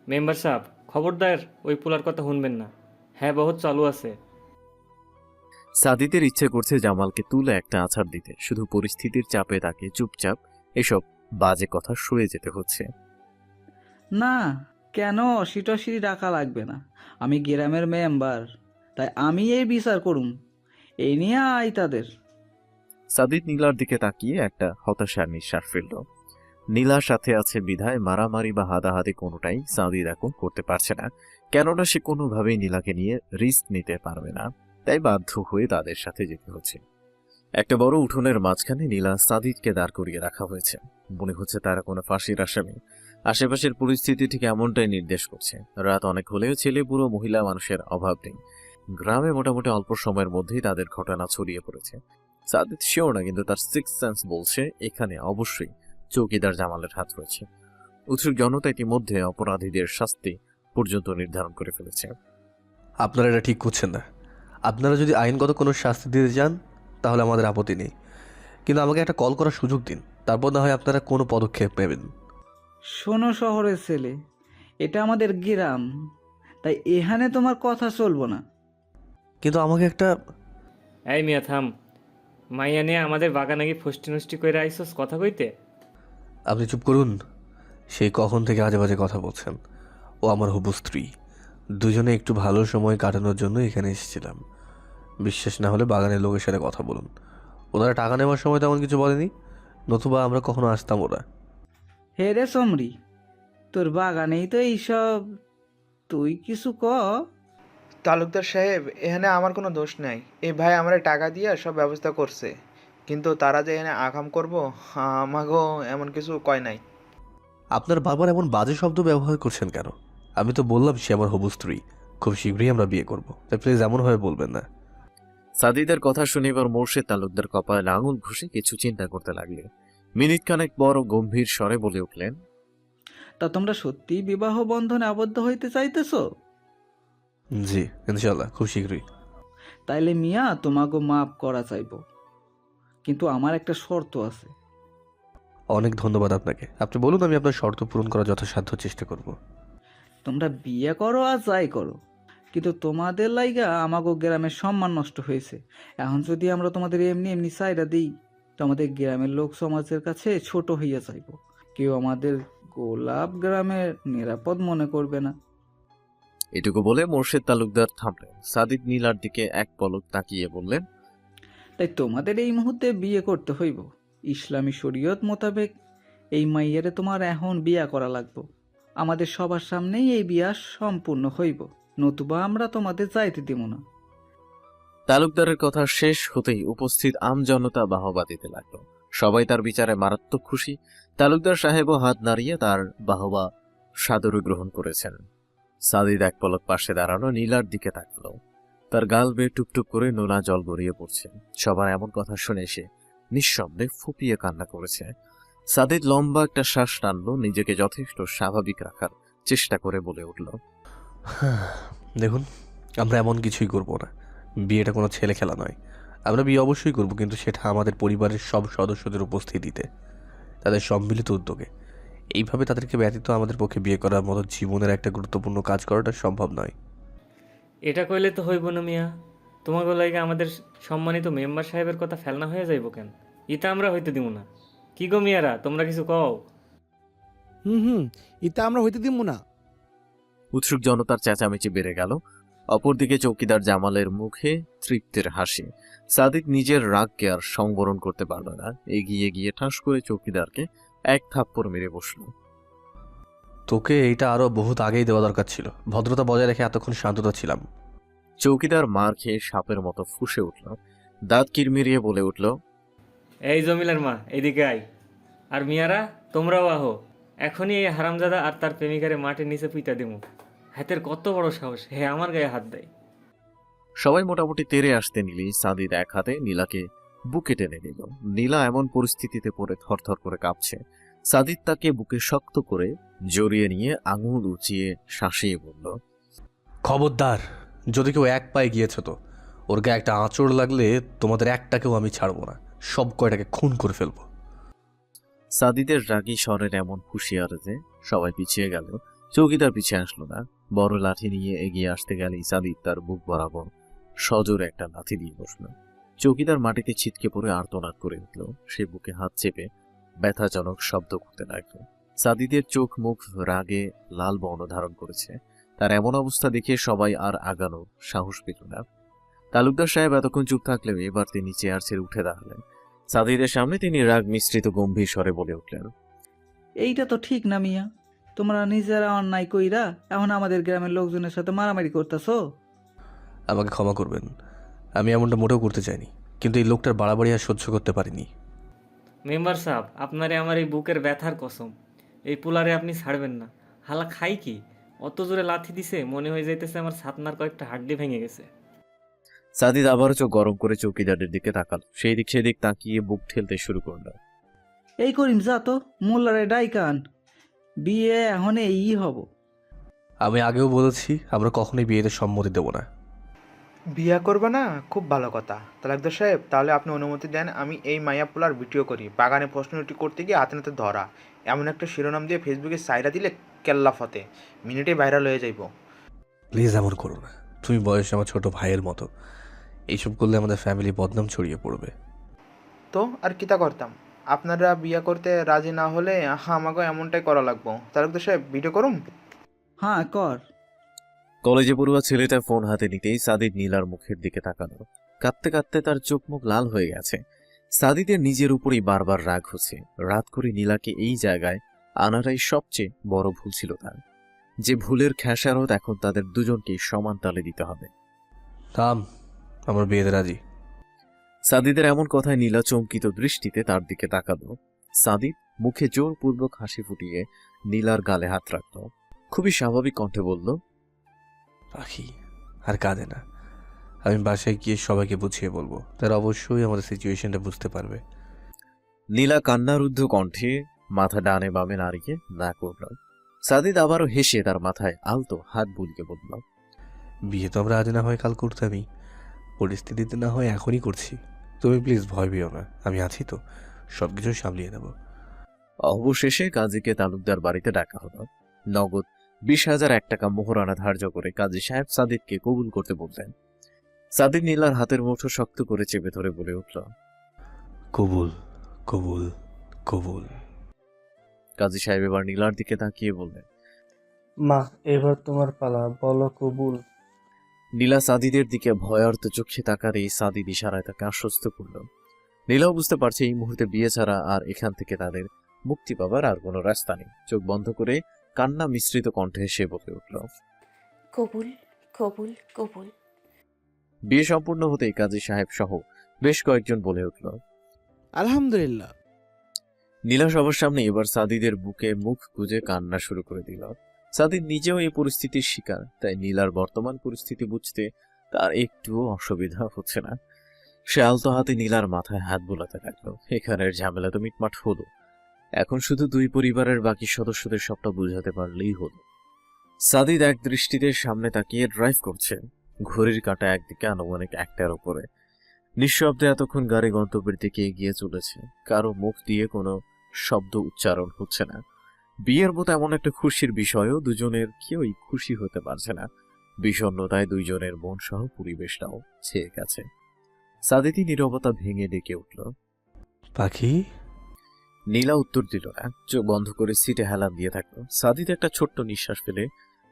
মেম্বার সাহেব, খবরদার ওই পুলার কথা শুনবেন না। হ্যাঁ, বহুত চালু আছে। সাদিদের ইচ্ছে করছে জামালকে তুলে একটা আছাড় দিতে, শুধু পরিস্থিতির চাপে তাকে চুপচাপ এসব বাজে কথা সয়ে যেতে হচ্ছে। না, কেন সিটাসিটি ডাকা লাগবে না। আমি গ্রামের মেম্বার, তাই আমি এই বিচার করুম। এই নিয়ে আই তাদের। সাদিদ নীলার দিকে তাকিয়ে একটা হতাশার নিঃশ্বাস ফেলল। নীলার সাথে আছে বিধায় মারামারি বা হাদাহাদি কোনোটাই সাদিদ এখন করতে পারছে না, কেননা সে কোনোভাবেই নীলাকে নিয়ে রিস্ক নিতে পারবে না। তাই বাধ্য হয়ে তাদের সাথে যেতে হচ্ছে। একটা বড় উঠোনের মাঝখানে নীলা সাদিদকে দাঁড় করিয়ে রাখা হয়েছে। মনে হচ্ছে তারা কোনো ফাঁসির আসামি। আশেপাশের পরিস্থিতি ঠিক এমনটাই নির্দেশ করছে। রাত অনেক হলেও ছেলে বুড়ো মহিলা মানুষের অভাব নেই। গ্রামে মোটামুটি অল্প সময়ের মধ্যেই তাদের ঘটনা ছড়িয়ে পড়েছে। সাদিদ শিওর না, কিন্তু তার সিক্স সেন্স বলছে এখানে অবশ্যই চৌকিদার জামালের হাত রয়েছে। উৎসুক জনতা ইতিমধ্যে অপরাধীদের শাস্তি পর্যন্ত নির্ধারণ করে ফেলেছে। আপনারা এটা ঠিক করছেন না। আপনারা যদি আইনগত কোনো শাস্তি দিতে চান তাহলে আমাদের আপত্তি নেই, কিন্তু আমাকে একটা কল করার সুযোগ দিন, তারপর না হয় আপনারা কোনো পদক্ষেপ নেবেন। শোনো শহরের ছেলে, এটা আমাদের গ্রাম, তাই এখানে তোমার কথা চলবো না। কিন্তু আমাকে একটা এই মিয়া থাম। মাইয়া নিয়ে আমাদের বাগানে গিয়ে ফষ্টি নষ্টি করে আইসস কথা কইতে? আপনি চুপ করুন। সেই কখন থেকে আজে বাজে কথা বলছেন। ও আমার হবু স্ত্রী। দুজনে একটু ভালো সময় কাটানোর জন্য এখানে এসেছিলাম। বিশ্বাস না হলে বাগানের লোকের সাথে কথা বলুন। ওনারা টাকা নেওয়ার সময় তেমন কিছু বলেনি, নতুবা আমরা কখনো আসতাম ওরা। হে রে সমরি, তোর বাগানেই তো এইসব, তুই কিছু ক। তালুকদার সাহেব, এখানে আমার কোনো দোষ নাই। এই ভাই আমরা টাকা দিয়ে সব ব্যবস্থা করছে, কিন্তু তারা যে এখানে আকাম করব আমাকেও এমন কিছু কয় নাই। আপনার বাবার এমন বাজে শব্দ ব্যবহার করছেন কেন? আমি তো বললাম সে আমার হবু স্ত্রী, খুব শীঘ্রই আমরা বিয়ে করব, তাই প্লিজ এমনভাবে বলবেন না। সাদিদের কথা শুনে এবার মোর্শেদ তালুকদার কপালে আঙুল ঘষে কিছু চিন্তা করতে লাগলে মিনিট খানেক বড় গম্ভীর স্বরে বলে উঠলেন, তা তোমরা সত্যিই বিবাহ বন্ধনে আবদ্ধ হইতে চাইতেছো? জি ইনশাল্লাহ, খুব শীঘ্রই। তাইলে মিয়া তোমাকে মাফ করা চাইব, কিন্তু আমার একটা শর্ত আছে। অনেক ধন্যবাদ আপনাকে। আপনি বলুন, আমি আপনার শর্ত পূরণ করার যথাসাধ্য চেষ্টা করব। তোমরা বিয়ে করো আর যাই করো, কিন্তু তোমাদের লাইগা আমাগো গ্রামের সম্মান নষ্ট হয়েছে। এখন যদি আমরা তোমাদের এমনি এমনি চাইরা দিই তো আমাদের গ্রামের লোক সমাজের কাছে ছোট হইয়া যাইব। কেউ আমাদের গোলাপ গ্রামের নিরাপদ মনে করবে না। এটুকু বলে মোর্শেদ তালুকদার থামলেন। সাদিক নীলার দিকে এক পলক তাকিয়ে বললেন, তাই তোমাদের এই মুহূর্তে বিয়ে করতে হইব। ইসলামী শরীয়ত মোতাবেক এই মাইয়ারে তোমার এখন বিয়া করা লাগবে। আমাদের সবার সামনেই এই বিয়া সম্পূর্ণ হইব, নতুবা আমরা তোমাদের যাইতে দিব না। তালুকদারের কথা শেষ হতেই উপস্থিত আমজনতা বাহবা দিতে লাগলো। সবাই তার বিচারে মারাত্মক খুশি। তালুকদার সাহেবও হাত নাড়িয়ে তার বাহবা সাদরে গ্রহণ করেছেন। সাদিদ এক পলক পাশে দাঁড়ানো নীলার দিকে তাকালো। তার গাল বেয়ে টুকটুক করে নোনা জল গড়িয়ে পড়ছে। সবার এমন কথা শুনে সে নিঃশব্দে ফুপিয়ে কান্না করেছে। সাদিদ লম্বা একটা শ্বাস টানলো, নিজেকে যথেষ্ট স্বাভাবিক রাখার চেষ্টা করে বলে উঠল, দেখুন, আমরা এমন কিছুই করব না। বিয়েটা কোনো ছেলে খেলা নয়। আমরা বিয়ে অবশ্যই করব, কিন্তু সেটা আমাদের পরিবারের সব সদস্যদের উপস্থিতিতে, তাদের সম্মিলিত উদ্যোগে। এইভাবে তাদেরকে ব্যতীত আমাদের পক্ষে বিয়ে করার মতো জীবনের একটা গুরুত্বপূর্ণ কাজ করাটা সম্ভব নয়। এটা কইলে তো হইব না মিয়া। তোমাকে লাগে আমাদের সম্মানিত মেম্বার সাহেবের কথা ফেলনা হয়ে যাইব কেন? ইতা আমরা হইতে দিব না। কি গো মিয়ারা, তোমরা কিছু কও? হুম, ইতা আমরা হইতে দিব না। উৎসুক জনতার চেঁচামেচি বেড়ে গেল। অপরদিকে চৌকিদার জামালের মুখে তৃপ্তির হাসি। সাদিক নিজের রাগকে আর সংবরণ করতে পারল না। এগিয়ে গিয়ে ঠাস করে চৌকিদারকে এক থাপ্পড় মেরে বসল। তোকে এইটা আরো বহুত আগেই দেওয়া দরকার ছিল। ভদ্রতা বজায় রেখে এতক্ষণ শান্ততা ছিলাম। চৌকিদার মার খেয়ে সাপের মতো ফুঁসে উঠল। দাঁত কিরমিরিয়ে বলে উঠল, এই জমিলার মা, এদিকে আয়। আর মিয়ারা, তোমরাও আহো। এখনই এই হারামজাদা আর তার প্রেমিকারে মাটির নিচে পুঁতা দেবো। হাতের কত বড় সাহস, হে আমার গায়ে হাত দেয়। সবাই মোটামুটি তেরে আসতে নিলেই সাদিদ এক হাতে নীলাকে বুকে টেনে নিল। নীলা এমন পরিস্থিতিতে পড়ে থরথর করে কাঁপছে। সাদিদ তাকে বুকে শক্ত করে জড়িয়ে নিয়ে আঙুল উঁচিয়ে শাসিয়ে বলল, খবরদার, যদি কেউ এক পায়ে গিয়েছে তো ওর গায়ে একটা আঁচড় লাগলে তোমাদের একটাকেও আমি ছাড়বো না। সব কয়টাকে খুন করে ফেলবো। সাদিদের রাগী স্বরের এমন হুঁশিয়ারিতে সবাই পিছিয়ে গেল। চৌকিদার পিছিয়ে আসলো না। বড় লাঠি নিয়ে এগিয়ে আসতে গেলেই সাদিদ তার বুক বরাবর সজোরে একটা লাথি দিয়ে বসল। চৌকিদার মাটিতে ছিটকে পড়ে আর্তনাদ করে উঠল। সে বুকে হাত চেপে ব্যথাজনক শব্দ করতে লাগলো। সাদিদের চোখ মুখ রাগে লাল বর্ণ ধারণ করেছে। তার এমন অবস্থা দেখে সবাই আর আগানোর সাহস পেল না। তালুকদার সাহেব এতক্ষণ চুপ থাকলেও এবার তিনি চেয়ার ছেড়ে উঠে দাঁড়ালেন। সাদিদের সামনে তিনি রাগ মিশ্রিত গম্ভীর স্বরে বলে উঠলেন, এইটা তো ঠিক না মিয়া। তোমরা নিজেরা অন্যায় কইরা এখন আমাদের গ্রামের লোকজনের সাথে মারামারি করতেছো। আমাকে ক্ষমা করবেন, আমি এমনটা মোটেও করতে চাইনি, কিন্তু এই লোকটার বাড়াবাড়ি আর সহ্য করতে পারিনি। মেম্বার সাহেব, আপনারে আমার এই বুকের ব্যথার কসম, এই পুলারে আপনি ছাড়বেন না। হালা খাই কি, অত জোরে লাথি দিছে মনে হয়ে যাইতেছে আমার ছাতনার কয়েকটা হাড্ডি ভেঙে গেছে। সাদিদ আবারও চোখ গরম করে চৌকিদারের দিকে তাকাল। সেই দিক সেদিক তাকিয়ে বুক ঠেলতে শুরু করল। এই করিম যা তো, মোল্লারে ডাইকান, বিয়ে এখন এই হব। আমি আগেও বলেছি আমরা কখনোই বিয়েতে সম্মতি দেব না। বিয়া করবে না? খুব ভালো কথা। তালুকদার সাহেব, তাহলে আপনি অনুমতি দেন আমি এই মাইয়া পোলার ভিডিও করি। বাগানে প্রশ্নটি করতে গিয়ে হাতে নাতে ধরা, এমন একটা শিরোনাম দিয়ে ফেসবুকে সাইরা দিলে কেল্লা ফতে, মিনিটে ভাইরাল হয়ে যাইব। প্লিজ এমন করো না। তুমি বয়সে আমার ছোট ভাইয়ের মতো। এইসব করলে আমাদের ফ্যামিলি বদনাম ছড়িয়ে পড়বে। তো আর কিতা করতাম? আপনারা বিয়া করতে রাজি না হলে আমাকেও এমনটাই করা লাগবো। তালুকদার সাহেব, ভিডিও করুন। হ্যাঁ কর। কলেজে পড়ুয়া ছেলেটা ফোন হাতে নিতেই সাদিদ নীলার মুখের দিকে তাকালো। কাঁদতে কাঁদতে তার চোখ মুখ লাল হয়ে গেছে। সাদিদের নিজের উপরই বারবার রাগ হচ্ছে। রাত করে নীলাকে এই জায়গায় আনাটাই সবচেয়ে বড় ভুল ছিল তার। যে ভুলের খেসারত এখন তাদের দুজনকেই সমান তালে দিতে হবে। থাম, আমার বিয়েতে রাজি। সাদিদের এমন কথায় নীলা চমকিত দৃষ্টিতে তার দিকে তাকালো। সাদিদ মুখে জোরপূর্বক হাসি ফুটিয়ে নীলার গালে হাত রাখল। খুবই স্বাভাবিক কণ্ঠে বলল, রাখি, আর কাঁদে না। আমি বাসায় গিয়ে সবাইকে বুঝিয়ে বলবো, তারা অবশ্যই আমাদের সিচুয়েশনটা বুঝতে পারবে। নীলা কান্নারুদ্ধ কণ্ঠে মাথা ডানে বামে নাড়িয়ে না করল। সাদিদ আবারও হেসে তার মাথায় আলতো হাত বুলিয়ে বলল, বিয়ে তো আমরা আজ না হয় কাল করতামই, পরিস্থিতিতে না হয় এখনই করছি। তুমি প্লিজ ভয় পেও না, আমি আছি তো, সবকিছু সামলিয়ে নেব। অবশেষে কাজীকে তালুকদার বাড়িতে ডাকা হলো। নগদ 20,001 টাকা মোহরানা ধার্য করে কাজী সাহেব সাদিদকে কবুল করতে বললেন। সাদিদ নীলার হাতের মুঠো শক্ত করে চেপে ধরে বলে উঠল, কবুল, কবুল, কবুল। কাজী সাহেব এবার নীলার দিকে তাকিয়ে বললেন, মা, এবার তোমার পালা, বলো কবুল। নীলা সাদিদের দিকে ভয়ার্ত চোখে তাকাতেই সাদিদ ইশারায় তাকে আশ্বস্ত করল। নীলাও বুঝতে পারছে এই মুহূর্তে বিয়ে ছাড়া আর এখান থেকে তাদের মুক্তি পাবার আর কোনো রাস্তা নেই। চোখ বন্ধ করে কান্না মিশ্রিত কণ্ঠে সে বলে উঠল, কবুল, কবুল, কবুল। বিয়ে সম্পূর্ণ হতেই কাজী সাহেব সহ বেশ কয়েকজন বলে উঠল। আলহামদুলিল্লাহ। নীলা সবার সামনে এবার সাদিদের বুকে মুখ গুজে কান্না শুরু করে দিল। সাদিদ নিজেও এই পরিস্থিতির শিকার, তাই নীলার বর্তমান পরিস্থিতি বুঝতে তার একটুও অসুবিধা হচ্ছে না। সে আলতো হাতে নীলার মাথায় হাত বোলাতে লাগলো। এখানের ঝামেলা তো মিটমাট হলো, এখন শুধু দুই পরিবারের বাকি সদস্যদের সবটা বুঝাতে পারলেই হলো। সাদিদ এক দৃষ্টিতে সামনে তাকিয়ে ড্রাইভ করছে। ঘড়ির কাঁটা একদিকে আনুমানিক 1টার উপরে। নিঃশব্দে এতক্ষণ গাড়ি গন্তব্যের দিকে এগিয়ে চলেছে। কারো মুখ দিয়ে কোনো শব্দ উচ্চারণ হচ্ছে না। বিয়ের মতো এমন একটা খুশির বিষয়ও দুজনের কেউই খুশি হতে পারছে না। বিষণ্ণতায় দুইজনের মন সহ পরিবেশটাও ছেয়ে গেছে। সাদিতি নীরবতা ভেঙে ডেকে উঠল, পাখি। নীলা উত্তর দিল না, চোখ বন্ধ করে সিটে হেলান দিয়ে থাকলো। সাদিত একটা ছোট্ট নিঃশ্বাস ফেলে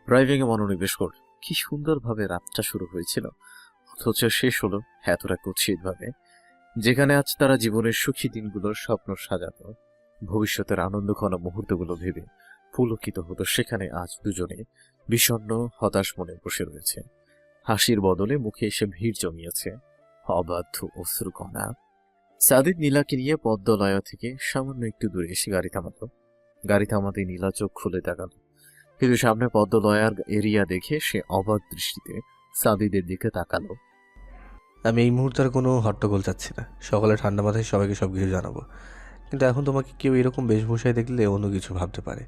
ড্রাইভিং এ মনোনিবেশ করল। কি সুন্দরভাবে রাতটা শুরু হয়েছিল, অথচ শেষ হলো এতটা কুৎসিত ভাবে। যেখানে আজ তারা জীবনের সুখী দিনগুলোর স্বপ্ন সাজাত, ভবিষ্যতের আনন্দঘন মুহূর্তগুলো ভেবে পুলকিত হতো, সেখানে আজ দুজনে বিষণ্ণ হতাশ মনে বসে রয়েছে। হাসির বদলে মুখে এসে ভিড় জমিয়েছে অবাধ্য অশ্রুকণা। সাদিদ নীলাকে নিয়ে পদ্মলয় থেকে সামান্য একটু দূরে এসে গাড়ি থামালো। গাড়ি থামাতে নীলা চোখ খুলে তাকাল, কিন্তু সামনে পদ্মলয়ার এরিয়া দেখে সে অবাক দৃষ্টিতে সাদিদের দিকে তাকালো। আমি এই মুহূর্তে আর কোনো হট্টগোল চাচ্ছি না। সকালে ঠান্ডা মাথায় সবাইকে সব কিছু জানাবো, কিন্তু এখন তোমাকে কেউ এরকম বেশভূষায় দেখলে অন্য কিছু ভাবতে পারে,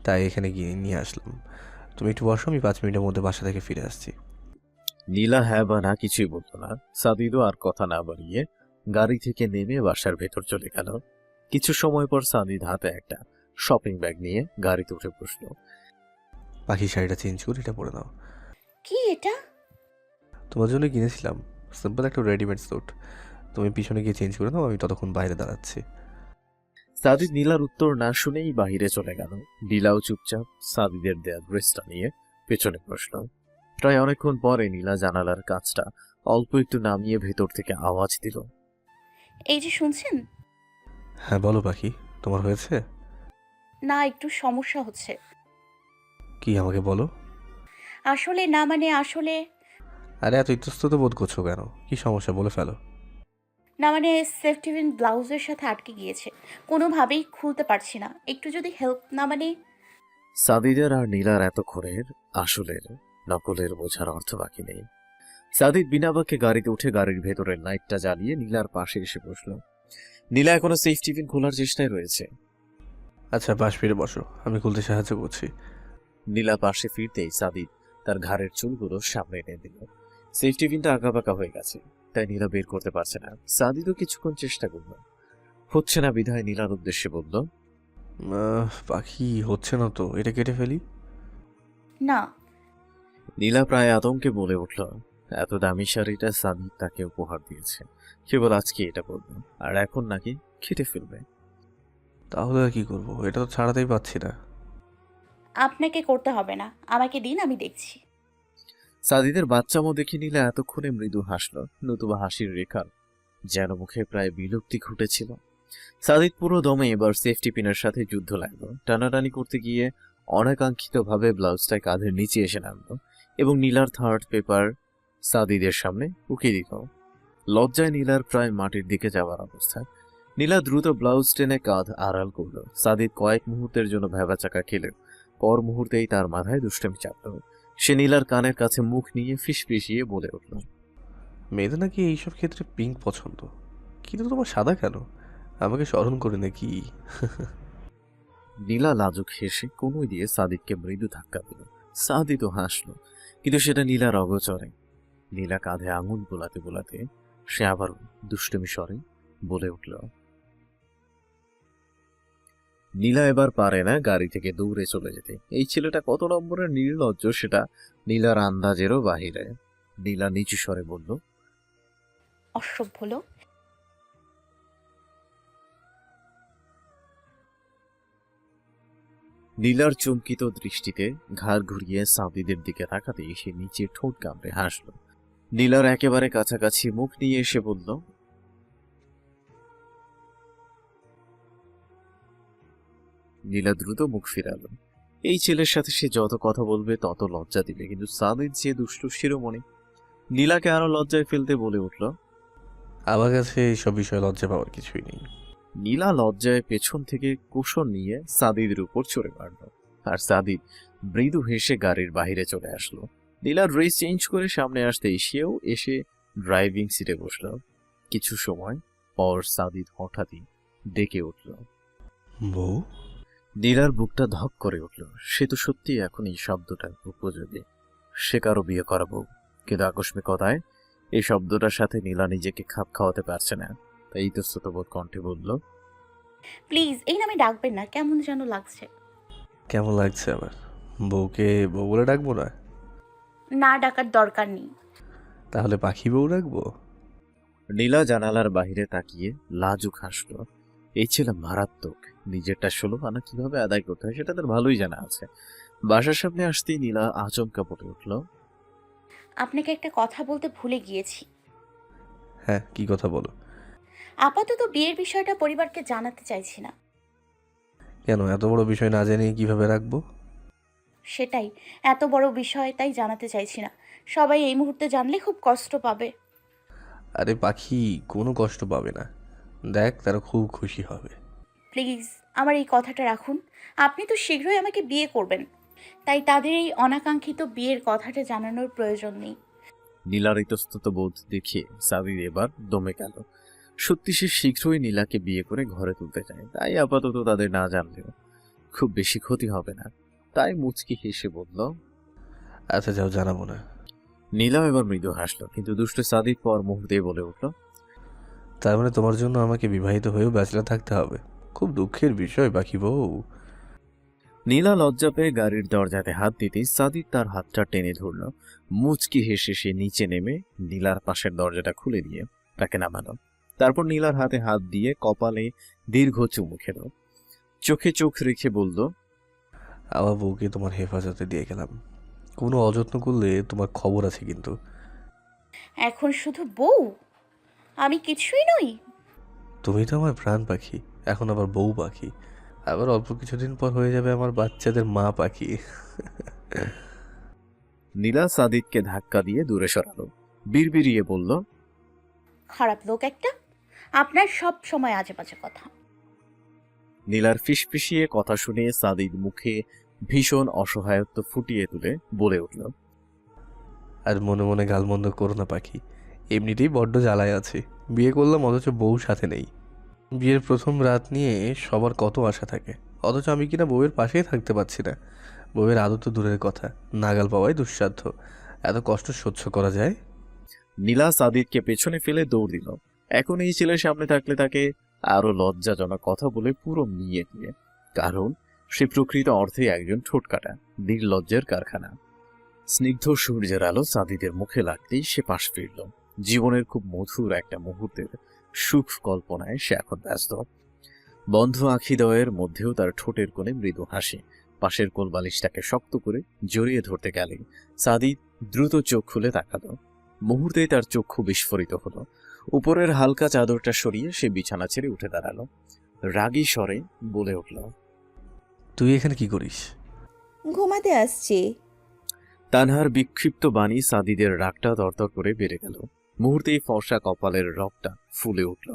তাই এখানে গিয়ে নিয়ে আসলাম। তুমি একটু বসো, আমি 5 মিনিটের মধ্যে বাসা থেকে ফিরে আসছি। নীলা হ্যাঁ বা না কিছুই বলতো না। সাদিদও আর কথা না বাড়িয়ে গাড়ি থেকে নেমে বাসার ভেতর চলে গেল। কিছু সময় পর সাদিদ হাতে একটা শপিং ব্যাগ নিয়ে গাড়িতে উঠে বসলো। পাখি, শাড়িটা চেঞ্জ করে এটা পরে নাও। কি এটা? তোমার জন্য কিনেছিলাম, সিম্পল একটা রেডিমেড স্যুট। তুমি পিছনে গিয়ে চেঞ্জ করে নাও, আমি ততক্ষণ বাইরে দাঁড়াচ্ছি। সাদিদ নীলার উত্তর না শুনেই বাহিরে চলে গেল। নীলাও চুপচাপ সাদিদের দেয়া ড্রেসটা নিয়ে পেছনে বসল। প্রায় অনেকক্ষণ পরে নীলা জানালার কাজটা অল্প একটু নামিয়ে ভেতর থেকে আওয়াজ দিল, এই যে শুনছেন? হ্যাঁ বলো পাখি, তোমার হয়েছে? না, একটু সমস্যা হচ্ছে। কি, আমাকে বলো। আসলে না, মানে আসলে আরে এত ইতস্তত বোধ করছো কেন? কি সমস্যা, বলে ফেলো। না, মানে সেফটি পিন ব্লাউজের সাথে আটকে গিয়েছে, কোনোভাবেই খুলতে পারছি না। একটু যদি হেল্প, না মানে সাদিদের আর নীলার এতক্ষণের আসলের নকলের বোঝার অর্থ বাকি নেই। সাদিদ বিনা বাক্যে গাড়িতে উঠে গাড়ির ভেতরের লাইটটা জ্বালিয়ে নীলার পাশে এসে বসল। নীলা এখনো সেফটি পিন খোলার চেষ্টায় রয়েছে। আচ্ছা, পাশ ফিরে বসো, আমি খুলতে সাহায্য করছি। নীলা পাশে ফিরতেই সাদিদ তার ঘাড়ের চুলগুলো সামনে এনে দিল। সেফটি পিনটা আঁকাবাঁকা হয়ে গেছে, তাই নীলা বের করতে পারছে না। সাদিদও কিছুক্ষণ চেষ্টা করল, হচ্ছে না বিধায় নীলার উদ্দেশ্যে বলল, পাখি, হচ্ছে না তো, এটা কেটে ফেলি। না। নীলা প্রায় আতঙ্কে বলে উঠল, এত দামি শাড়িটা সাদিদ তাকে উপহার দিয়েছে, কেবল আজকে এটা বলবে, আর এখন নাকি কেটে ফেলবে। তাহলে আর কি করবো, এটা তো ছাড়াতেই পাচ্ছি না। আপনাকে করতে হবে না, আমাকে দিন, আমি দেখছি। সাদিদের বাচ্চামো দেখে নিলে এতক্ষণে মৃদু হাসল, নতুবা হাসির রেখার যেন মুখে প্রায় বিলুপ্তি ঘটেছিল। সাদিদ পুরো দমে এবার সেফটি পিনের সাথে যুদ্ধ লাগলো। টানাটানি করতে গিয়ে অনাকাঙ্ক্ষিতভাবে ব্লাউজটা কাঁধের নিচে এসে নামলো এবং নীলার থার্ড পেপার সাদিদের সামনে উকিয়ে দিল। লজ্জায় নীলার প্রায় মাটির দিকে যাওয়ার অবস্থা। নীলা দ্রুত ব্লাউজ টেনে কাঁধ আড়াল করল। সাদিদ কয়েক মুহূর্তের জন্য ভ্যাবাচাকা খেলেও পর মুহূর্তেই তার মাথায় দুষ্টামি চাপল। সে নীলার কানের কাছে মুখ নিয়ে ফিসফিসিয়ে বলে উঠল, মেয়েদের নাকি এইসব ক্ষেত্রে পিঙ্ক পছন্দ, কিন্তু তোমার সাদা কেন? আমাকে স্মরণ করে নাকি? নীলা লাজুক হেসে কোনোই দিয়ে সাদিদকে মৃদু ধাক্কা দিল। সাদিদও হাসলো, কিন্তু সেটা নীলার অগোচরে। নীলা কাঁধে আঙুল বোলাতে বোলাতে সে আবার দুষ্টুমি স্বরে বলে উঠল। নীলা এবার পারে না গাড়ি থেকে দৌড়ে চলে যেতে। এই ছেলেটা কত নম্বরের নির্লজ্জ সেটা নীলার আন্দাজেরও বাহিরে। নীলা নিচু স্বরে বলল, অসভ্য লোক। নীলার চমকিত দৃষ্টিতে ঘাড় ঘুরিয়ে সাদিদের দিকে তাকাতেই সে নিচে ঠোঁট কামড়ে হাসল। নীলার একেবারে কাছাকাছি মুখ নিয়ে এসে বলল, নীলা দ্রুত মুখ ফিরালো। এই ছেলের সাথে সে যত কথা বলবে তত লজ্জা দিবে, কিন্তু সাদিদ যে দুষ্টু শিরোমণি, নীলাকে আরো লজ্জায় ফেলতে বলে উঠল। আমার কাছে এইসব বিষয়ে লজ্জা পাওয়ার কিছুই নেই। নীলা লজ্জায় পেছন থেকে কুশন নিয়ে সাদিদের উপর চড়ে মারল, আর সাদিদ মৃদু হেসে গাড়ির বাইরে চলে আসলো। নীলা ড্রেস চেঞ্জ করে সামনে আসতেই সেও এসে ড্রাইভিং সিটে বসল। কিছু সময় পর সাদিদ হঠাৎই ডেকে উঠল। বউ? নীলার বুকটা ধক করে উঠল। সে তো সত্যি এখন এই শব্দটার উপযোগী। সে কারো বিয়ে করাবো, কিন্তু আকস্মিকতায় এই শব্দটার সাথে নীলা নিজেকে খাপ খাওয়াতে পারছে না, তাই ইতস্ততবোধ কণ্ঠে বলল, প্লিজ এই নামে ডাকবেন না, কেমন যেন লাগছে। কেমন লাগছে আবার? বউকে বউ বলে ডাকবো না? না, ডাকার দরকার নেই। তাহলে পাখি বউ রাখবো? নীলা জানালার বাইরে তাকিয়ে লাজুক হাসল। এই ছেলে মারাত্মক। নিজেরটা 16 আনা কিভাবে আদায় করতে হয় সেটা তার ভালোই জানা আছে। বাসার সামনে আসতেই নীলা আচমকা পড়ে উঠল। আপনাকে একটা কথা বলতে ভুলে গিয়েছি। হ্যাঁ, কি কথা বলো। আপাতত বিয়ের বিষয়টা পরিবারকে জানাতে চাইছি না। কেন, এত বড় বিষয় না জানিয়ে কিভাবে রাখবো? সেটাই, এত বড় বিষয় তাই জানাতে চাইছি না। সবাই এই মুহূর্তে জানলে খুব কষ্ট পাবে। আরে পাখি কোনো কষ্ট পাবে না, দেখ তারা খুব খুশি হবে। প্লিজ আমার এই কথাটা রাখুন। আপনি তো শীঘ্রই আমাকে বিয়ে করবেন, তাই তাদের এই অনাকাঙ্ক্ষিত বিয়ের কথাটা জানানোর প্রয়োজন নেই। নীলার ইতস্তত বোধ দেখিয়ে সাদিদ এবার দমে গেল। সত্যি সে শীঘ্রই নীলাকে বিয়ে করে ঘরে তুলতে চায়, তাই আপাতত তাদের না জানলেও খুব বেশি ক্ষতি হবে না। তাই মুচকি হেসে বলল, আচ্ছা যাও, জানাবো না। নীলাও এবার মৃদু হাসলো, কিন্তু দুষ্ট সাদিদ পর মুহূর্তে বলে উঠল, তার মানে তোমার জন্য আমাকে বিবাহিত হয়েও ব্যাচেলর থাকতে হবে? খুব দুঃখের বিষয় পাখি বউ। নীলা লজ্জা পেয়ে গাড়ির দরজাতে হাত দিতেই সাদিদ তার হাতটা টেনে ধরল। মুচকি হেসে সে নিচে নেমে নীলার পাশের দরজাটা খুলে দিয়ে তাকে নামালো। তারপর নীলার হাতে হাত দিয়ে কপালে দীর্ঘ চুমু খেল। চোখে চোখ রেখে বলল, আমার বউকে তোমার হেফাজতে দিয়ে গেলাম। কোনো অযত্ন করলে তোমার খবর আছে কিন্তু। এখন শুধু বউ, আমি কিছুই নই। তুমি তো আমার প্রাণ পাখি, এখন আবার বউ পাখি, আবার অল্প কিছুদিন পর হয়ে যাবে আমার বাচ্চাদের মা পাখি। নীলা সাদিদকে ধাক্কা দিয়ে দূরে সরালো। বিড়বিড়িয়ে বলল, খারাপ লোক একটা, আপনার সব সময় আজে বাজে কথা। নীলার ফিসফিসিয়ে কথা শুনে সাদিদ মুখে ভীষণ অসহায়ত্ব ফুটিয়ে তুলে বলে উঠল, আর মনে মনে গালমন্দ করো না পাখি, এমনিতেই বড্ড জ্বালায় আছে। বিয়ে করলাম অথচ বউ সাথে নেই। বিয়ের প্রথম রাত নিয়ে সবার কত আশা থাকে, অথচ আমি কিনা বউয়ের পাশেই থাকতে পারছি না। বউয়ের আদর তো দূরের কথা, নাগাল পাওয়াই দুঃসাধ্য। এত কষ্ট সহ্য করা যায়? নীলা সাদিদকে পেছনে ফেলে দৌড় দিল। এখন এই ছেলের সামনে থাকলে তাকে আরো লজ্জাজনক কথা বলে পুরো নিয়ে দিয়ে, কারণ সে প্রকৃত অর্থে একজন ঠোঁটকাটা নির্লজ্জের কারখানা। স্নিগ্ধ সূর্যের আলো সাদিদের মুখে লাগতেই সে পাশ ফিরল। জীবনের খুব মধুর একটা মুহূর্তের সুখ কল্পনায় সে এখন ব্যস্ত। বন্ধ আখিদয়ের মধ্যেও তার ঠোঁটের কোণে মৃদু হাসি। পাশের কোলবালিশটাকে শক্ত করে জড়িয়ে ধরতে গেলে সাদিদ দ্রুত চোখ খুলে তাকালো। মুহূর্তেই তার চক্ষু বিস্ফোরিত হলো। উপরের হালকা চাদরটা সরিয়ে সে বিছানা ছেড়ে উঠে দাঁড়ালো। রাগী স্বরে বলে উঠল, তুই এখানে কি করিস? ঘুমাতে আসছি। তানহার বিক্ষিপ্ত বাণী সাদিদের রাগটা দরদর করে বেড়ে গেল। মুহূর্তেই ফর্সা কপালের রগটা ফুলে উঠল।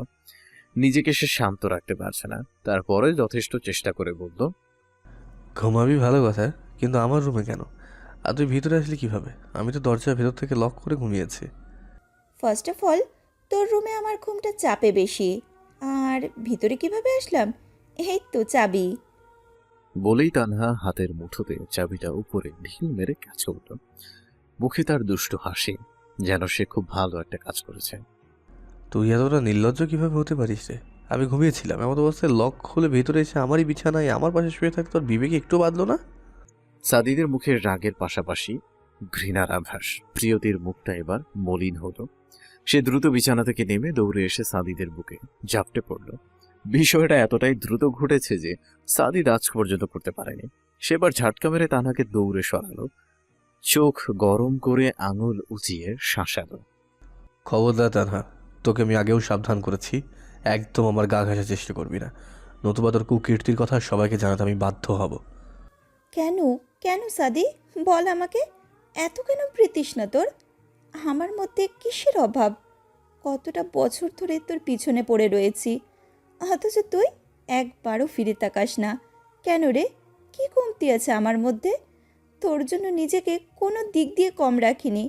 নিজেকে সে শান্ত রাখতে পারছে না। তারপরে যথেষ্ট চেষ্টা করে বলল, ঘুমাবি ভালো কথা, কিন্তু আমার রুমে কেন? আর তুই ভিতরে আসলি কিভাবে? আমি তো দরজা ভেতর থেকে লক করে ঘুমিয়েছি। ফার্স্ট অফ অল তোর রুমে আমার ঘুমটা চাপে বেশি, আর ভিতরে কিভাবে আসলাম? এই তো চাবি। বলেই তানহা হাতের মুঠোতে চাবিটা উপরে ঢিল মেরে কাজ করল। মুখে তার দুষ্ট হাসি, যেন সে খুব ভালো একটা কাজ করেছে। তুই এতটা নির্লজ্জ কিভাবে হতে পারিস রে? আমি ঘুমিয়েছিলাম, এমন অবস্থায় লক খুলে ভেতরে এসে আমারই বিছানায় আমার পাশে শুয়ে থাকতে তোর বিবেকে একটু বাঁধলো না? সাদিদের মুখে রাগের পাশাপাশি ঘৃণার আভাস। প্রিয়তির মুখটা এবার মলিন হলো। সে দ্রুত বিছানা থেকে নেমে দৌড়ে এসে সাদিদের বুকে ঝাপটে পড়ল। বিষয়টা এতটাই দ্রুত ঘটেছে যে সাদিদ আজ পর্যন্ত করতে পারেনি। সেবার ঝাটকা মেরে তানহাকে দৌড়ে সরালো, চোখ গরম করে আঙুল উঁচিয়ে শাসালো। খবরদার তানহা, তোকে আমি আগেও সাবধান করেছি, একদম আমার গা ঘাসার চেষ্টা করবি না, নতুবা তোর কুকীর্তির কথা সবাইকে জানাতে আমি বাধ্য হব। কেন কেন সাদি, বল আমাকে, এত কেন প্রীতিস না তোর? আমার মধ্যে কিসের অভাব? কতটা বছর ধরে তোর পিছনে পড়ে রয়েছি, অথচ তুই একবারও ফিরে তাকাস না। কেন রে, কি কমতি আছে আমার মধ্যে? তোর জন্য নিজেকে কোনো দিক দিয়ে কম রাখিনি,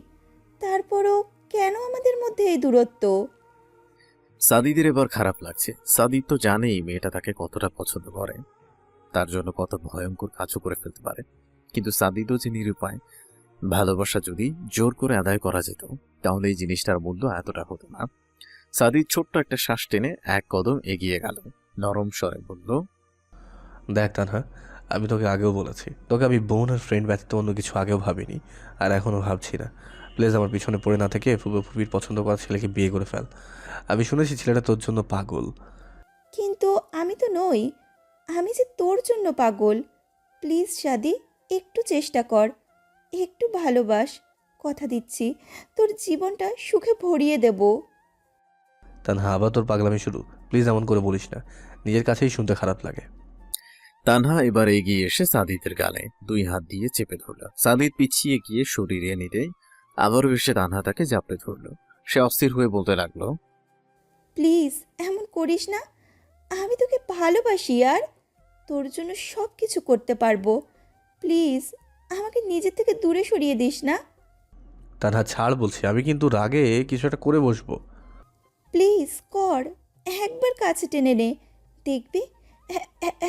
তারপরও কেন আমাদের মধ্যে এই দূরত্ব? সাদিদের এবার খারাপ লাগছে। সাদিদ তো জানেই মেয়েটা তাকে কতটা পছন্দ করে, তার জন্য কত ভয়ঙ্কর কাজও করে ফেলতে পারে। কিন্তু সাদিদও যে নিরুপায়। ভালোবাসা যদি জোর করে আদায় করা যেত তাহলে এই জিনিসটার মূল্য এতটা হতো না। সাদিদ ছোট্ট একটা শ্বাস টেনে এক কদম এগিয়ে গেল, নরম স্বরে বলল, দেখ তানহা, আমি তোকে আগেও বলেছি, তোকে আমি বোন আর ফ্রেন্ড ব্যতীত অন্য কিছু আগেও ভাবিনি, আর এখনও ভাবছি না। প্লিজ আমার পিছনে পড়ে না থেকে ফুপির পছন্দ করা ছেলেকে বিয়ে করে ফেল। আমি শুনেছি ছেলেটা তোর জন্য পাগল। কিন্তু আমি তো নই, আমি যে তোর জন্য পাগল। প্লিজ সাদি, একটু চেষ্টা কর, একটু ভালোবাস। কথা দিচ্ছি তোর জীবনটা সুখে ভরিয়ে দেব। তানহা, আবার তোর পাগলামি শুরু। প্লিজ এমন করে বলিস না, নিজের কাছেই শুনতে খারাপ লাগে। তানহা এবার এগিয়ে এসে সাদিদের গালে 2 হাত দিয়ে চেপে ধরল। সাদিদ পিছিয়ে গিয়ে শরীরে নিতে আবারও এসে তানহা তাকে জাপড়ে ধরল। সে অস্থির হয়ে বলতে লাগলো, প্লিজ এমন করিস না, আমি তোকে ভালোবাসি আর তোর জন্য সব কিছু করতে পারবো। প্লিজ আমাকে নিজের থেকে দূরে সরিয়ে দিস না। তানহা ছাড় বলছি, আমি কিন্তু রাগে কিছু একটা করে বসবো। প্লিজ কর, একবার কাছে টেনে নে, দেখবি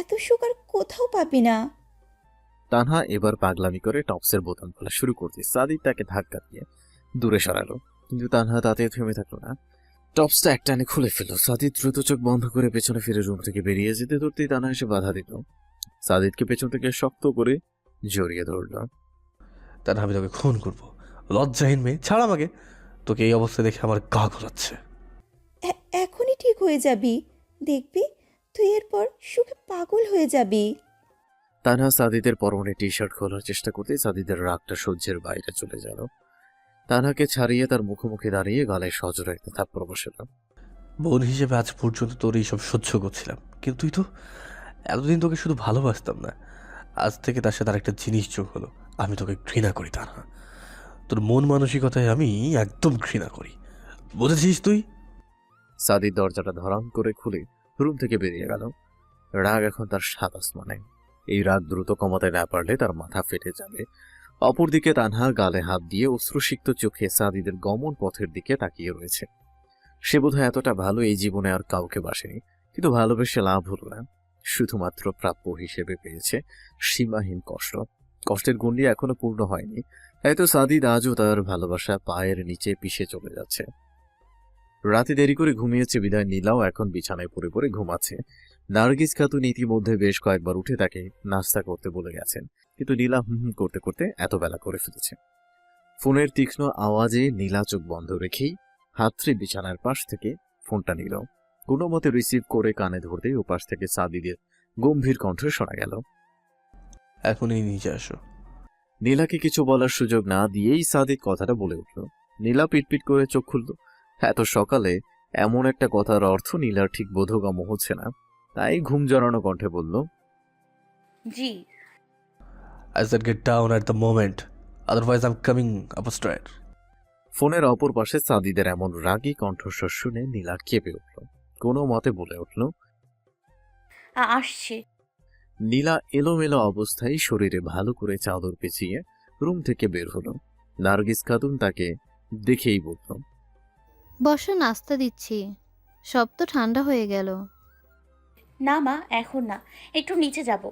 এত সুখ আর কোথাও পাবি না। তানহা এবার পাগলামি করে টপসের বোতাম খোলা শুরু করতে সাদিদ তাকে ধাক্কা দিয়ে দূরে সরালো। কিন্তু তানহা তাতে থেমে থাকলো না, টপসটা একটানে খুলে ফেলল। সাদিদ দ্রুত চোখ বন্ধ করে পেছনে ফিরে রুম থেকে বেরিয়ে যেতে ধরতেই তানহা এসে বাধা দিল। সাদিদকে পেছন থেকে শক্ত করে জড়িয়ে ধরল। তানহা, আমি তোকে খুন করবো, লজ্জাহীন মেয়ে, ছাড় আমাকে। তোকে এই অবস্থা দেখে আমার গা ঘোরাচ্ছে। এখনই ঠিক হয়ে যাবি, দেখবি তুই এরপর সুখে পাগল হয়ে যাবি। তানহা সাদিদের পরনে টি শার্ট খোলার চেষ্টা করতে সাদিদের রাগটা সহ্যের বাইরে চলে গেল। তানহাকে ছাড়িয়ে তার মুখোমুখি দাঁড়িয়ে গালে সজোরে একটা থাপ্পড় বসাল। বোন হিসেবে আজ পর্যন্ত তোর এইসব সহ্য করছিলাম, কিন্তু তুই তো, এতদিন তোকে শুধু ভালোবাসতাম না, আজ থেকে তার সাথে আরেকটা জিনিস যোগ হলো। আমি তোকে ঘৃণা করি তানহা, তোর মন মানসিকতায় আমি একদম ঘৃণা করি, বুঝেছিস তুই? সাদিদ দরজাটা ধরাম করে খুলে রুম থেকে বেরিয়ে গেল। রাগ এখন তার 7 আসমানে। এই রাগ দ্রুত কমাতে না পারলে তার মাথা ফেটে যাবে। অপরদিকে তানহা গালে হাত দিয়ে অশ্রুসিক্ত চোখে সাদিদের গমন পথের দিকে তাকিয়ে রয়েছে। সে বোধহয় এতটা ভালো এই জীবনে আর কাউকে বাসেনি, কিন্তু ভালোবেসে লাভ হলো না। শুধুমাত্র প্রাপ্য হিসেবে পেয়েছে সীমাহীন কষ্ট। কষ্টের গণ্ডি এখনো পূর্ণ হয়নি, তাই তো সাদিদ আজও তার ভালোবাসা পায়ের নিচে পিষে চলে যাচ্ছে। রাতে দেরি করে ঘুমিয়েছে বিদায় নীলাও এখন বিছানায় পড়ে পড়ে ঘুমাচ্ছে। নার্গিস খাতুন ইতিমধ্যে বেশ কয়েকবার উঠে তাকে নাস্তা করতে বলে গেছেন, কিন্তু নীলা হুম করতে করতে এত বেলা করে ফেলেছে। ফোনের তীক্ষ্ণ আওয়াজে নীলা চোখ বন্ধ রেখেই হাতড়ে বিছানার পাশ থেকে ফোনটা নিল। কোনো মতে রিসিভ করে কানে ধরতেই ওপাশ থেকে সাদিদের গম্ভীর কণ্ঠ শোনা গেল, এখনই নিচে আসো। নীলাকে কিছু বলার সুযোগ না দিয়েই সাদিদ কথাটা বলে উঠল। নীলা পিটপিট করে চোখ খুলল। এত সকালে এমন একটা কথার অর্থ নীলার ঠিক বোধগম্য হচ্ছে না, তাই ঘুম জড়ানো কণ্ঠে বলল, জি। I said get down at the moment, otherwise I'm coming upstairs. ফোনের অপর পাশে সাদিদের এমন রাগী কণ্ঠস্বর শুনে নীলা কেঁপে উঠল। কোনো মতে বলে উঠল, আসছি। নীলা এলোমেলো অবস্থায় শরীরে ভালো করে চাদর পেঁচিয়ে রুম থেকে বের হলো। নার্গিস খাতুন তাকে দেখেই বলল, বসো, নাস্তা দিচ্ছি। সব তো ঠান্ডা হয়ে গেল। না মা, এখন না, একটু নিচে যাব।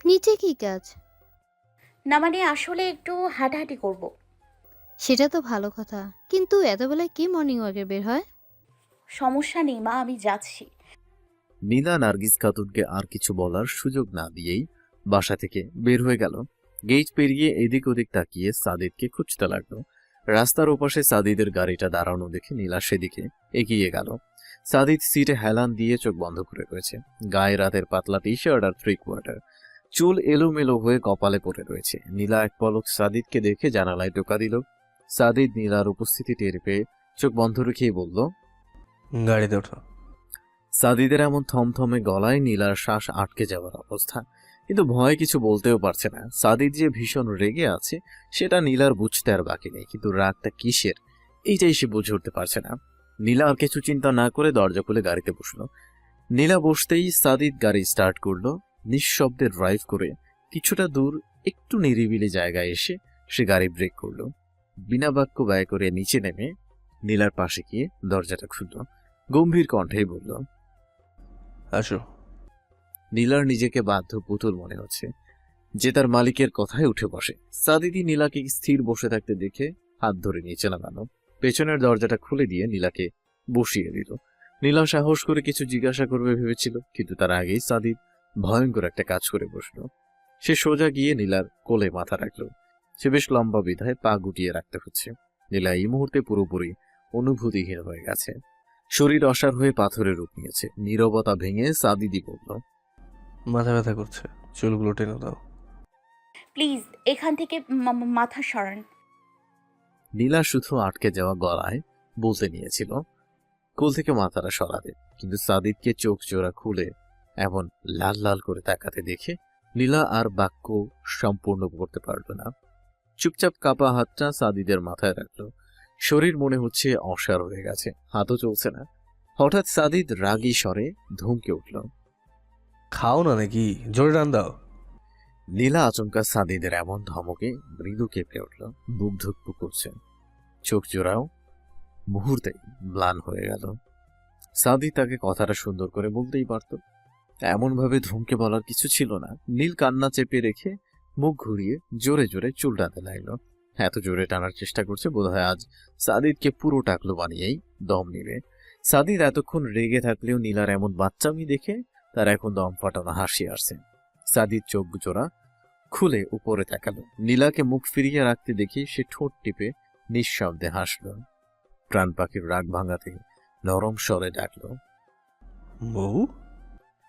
নিচে কি কাজ? না মানে আসলে একটু হাঁটাহাঁটি করব। সেটা তো ভালো কথা, কিন্তু এত বেলায় কি মর্নিং ওয়াকে বের হয়? সমস্যা নেই মা, আমি যাচ্ছি। নীলা নার্গিস খাতুনকে আর কিছু বলার সুযোগ না দিয়েই বাসা থেকে বের হয়ে গেল। গেট পেরিয়ে এদিক ওদিক তাকিয়ে সাদিদকে খুঁজতে লাগলো। রাস্তার ওপাশে সাদিদের গাড়িটা দাঁড়ানো দেখে নীলা সেদিকে এগিয়ে গেল। সাদিদ সিটে হেলান দিয়ে চোখ বন্ধ করে রয়েছে, গায়ে রাতের পাতলা টি শার্ট আর 3/4। চুল এলোমেলো হয়ে কপালে পড়ে রয়েছে। নীলা এক পলক সাদিদকে দেখে জানালায় টোকা দিল। সাদিদ নীলার উপস্থিতি টের পেয়ে চোখ বন্ধ রেখেই বলল, গাড়িতে ওঠো। সাদিদের এমন থমথমে গলায় নীলার শ্বাস আটকে যাওয়ার অবস্থা, কিন্তু ভয়ে কিছু বলতেও পারছে না। সাদিদ যে ভীষণ রেগে আছে সেটা নীলার বুঝতে আর বাকি নেই, কিন্তু রাগটা কিসের এইটাই সে বুঝে উঠতে পারছে না। নীলা আর কিছু চিন্তা না করে দরজা খুলে গাড়িতে বসলো। নীলা বসতেই সাদিদ গাড়ি স্টার্ট করলো। নিঃশব্দে ড্রাইভ করে কিছুটা দূর একটু নিরিবিলি জায়গায় এসে সে গাড়ি ব্রেক করলো। বিনা বাক্য ব্যয় করে নিচে নেমে নীলার পাশে গিয়ে দরজাটা খুলল। গম্ভীর কণ্ঠেই বলল, আসো। নীলার নিজেকে বাধ্য পুতুল মনে হচ্ছে যে তার মালিকের কথায় উঠে বসে। সাদিদি নীলাকে স্থির বসে থাকতে দেখে হাত ধরে নিচে নামানো, পেছনের দরজাটা খুলে দিয়ে নীলাকে বসিয়ে দিল। নীলা সাহস করে কিছু জিজ্ঞাসা করবে ভেবেছিল, কিন্তু তার আগেই সাদিদ ভয়ঙ্কর একটা কাজ করে বসলো। সে সোজা গিয়ে নীলার কোলে মাথা রাখলো। সে বেশ লম্বা বিধায় পা গুটিয়ে রাখতে হচ্ছে। নীলা এই মুহূর্তে পুরোপুরি অনুভূতিহীন হয়ে গেছে। শরীর অসাড় হয়ে পাথরের রূপ নিয়েছে। নীরবতা ভেঙে সাদিদি বলল, মাথা ব্যথা করছে, চুলগুলো টেনে দাও। প্লিজ এখান থেকে মাথা সরান। নীলা শুধু আটকে যাওয়া গলায় বলতে নিয়েছিল কোল থেকে মাথাটা সরাতে, কিন্তু সাদিদকে চোখ জোড়া খুলে এমন লাল লাল করে তাকাতে দেখে নীলা আর বাক্য সম্পূর্ণ করতে পারল না। চুপচাপ কাপা হাতটা সাদিদের মাথায় রাখলো। শরীর মনে হচ্ছে অসাড় হয়ে গেছে, হাতও চলছে না। হঠাৎ সাদিদ রাগী স্বরে ধমকে উঠল, খাও না নাকি, জোরে টান দাও। নীলা আচমকা সাদিদের এমন ধমকে মৃদু কেঁপে উঠল। বুক ধুকপুক করছে, চোখ জোড়াও মুহূর্তেই ম্লান হয়ে গেল। সাদিদ তাকে কথাটা সুন্দর করে বলতেই পারত, এমনভাবে ধমকে বলার কিছু ছিল না। নীল কান্না চেপে রেখে মুখ ঘুরিয়ে জোরে জোরে চুল টানতে লাগলো। এত জোরে টানার চেষ্টা করছে বোধহয় আজ সাদিদকে পুরো টাকলো বানিয়েই দম নিবে। সাদিদ এতক্ষণ রেগে থাকলেও নীলার এমন বাচ্চামি দেখে তার এখন দম ফাটানো হাসি আসছে। সাদিদ চোখ জোড়া খুলে উপরে তাকালো। নীলাকে মুখ ফিরিয়ে রাখতে দেখে সে ঠোঁট টিপে নিঃশব্দে হাসল। প্রাণ পাখির রাগ ভাঙাতে নরম স্বরে ডাকলো, বউ।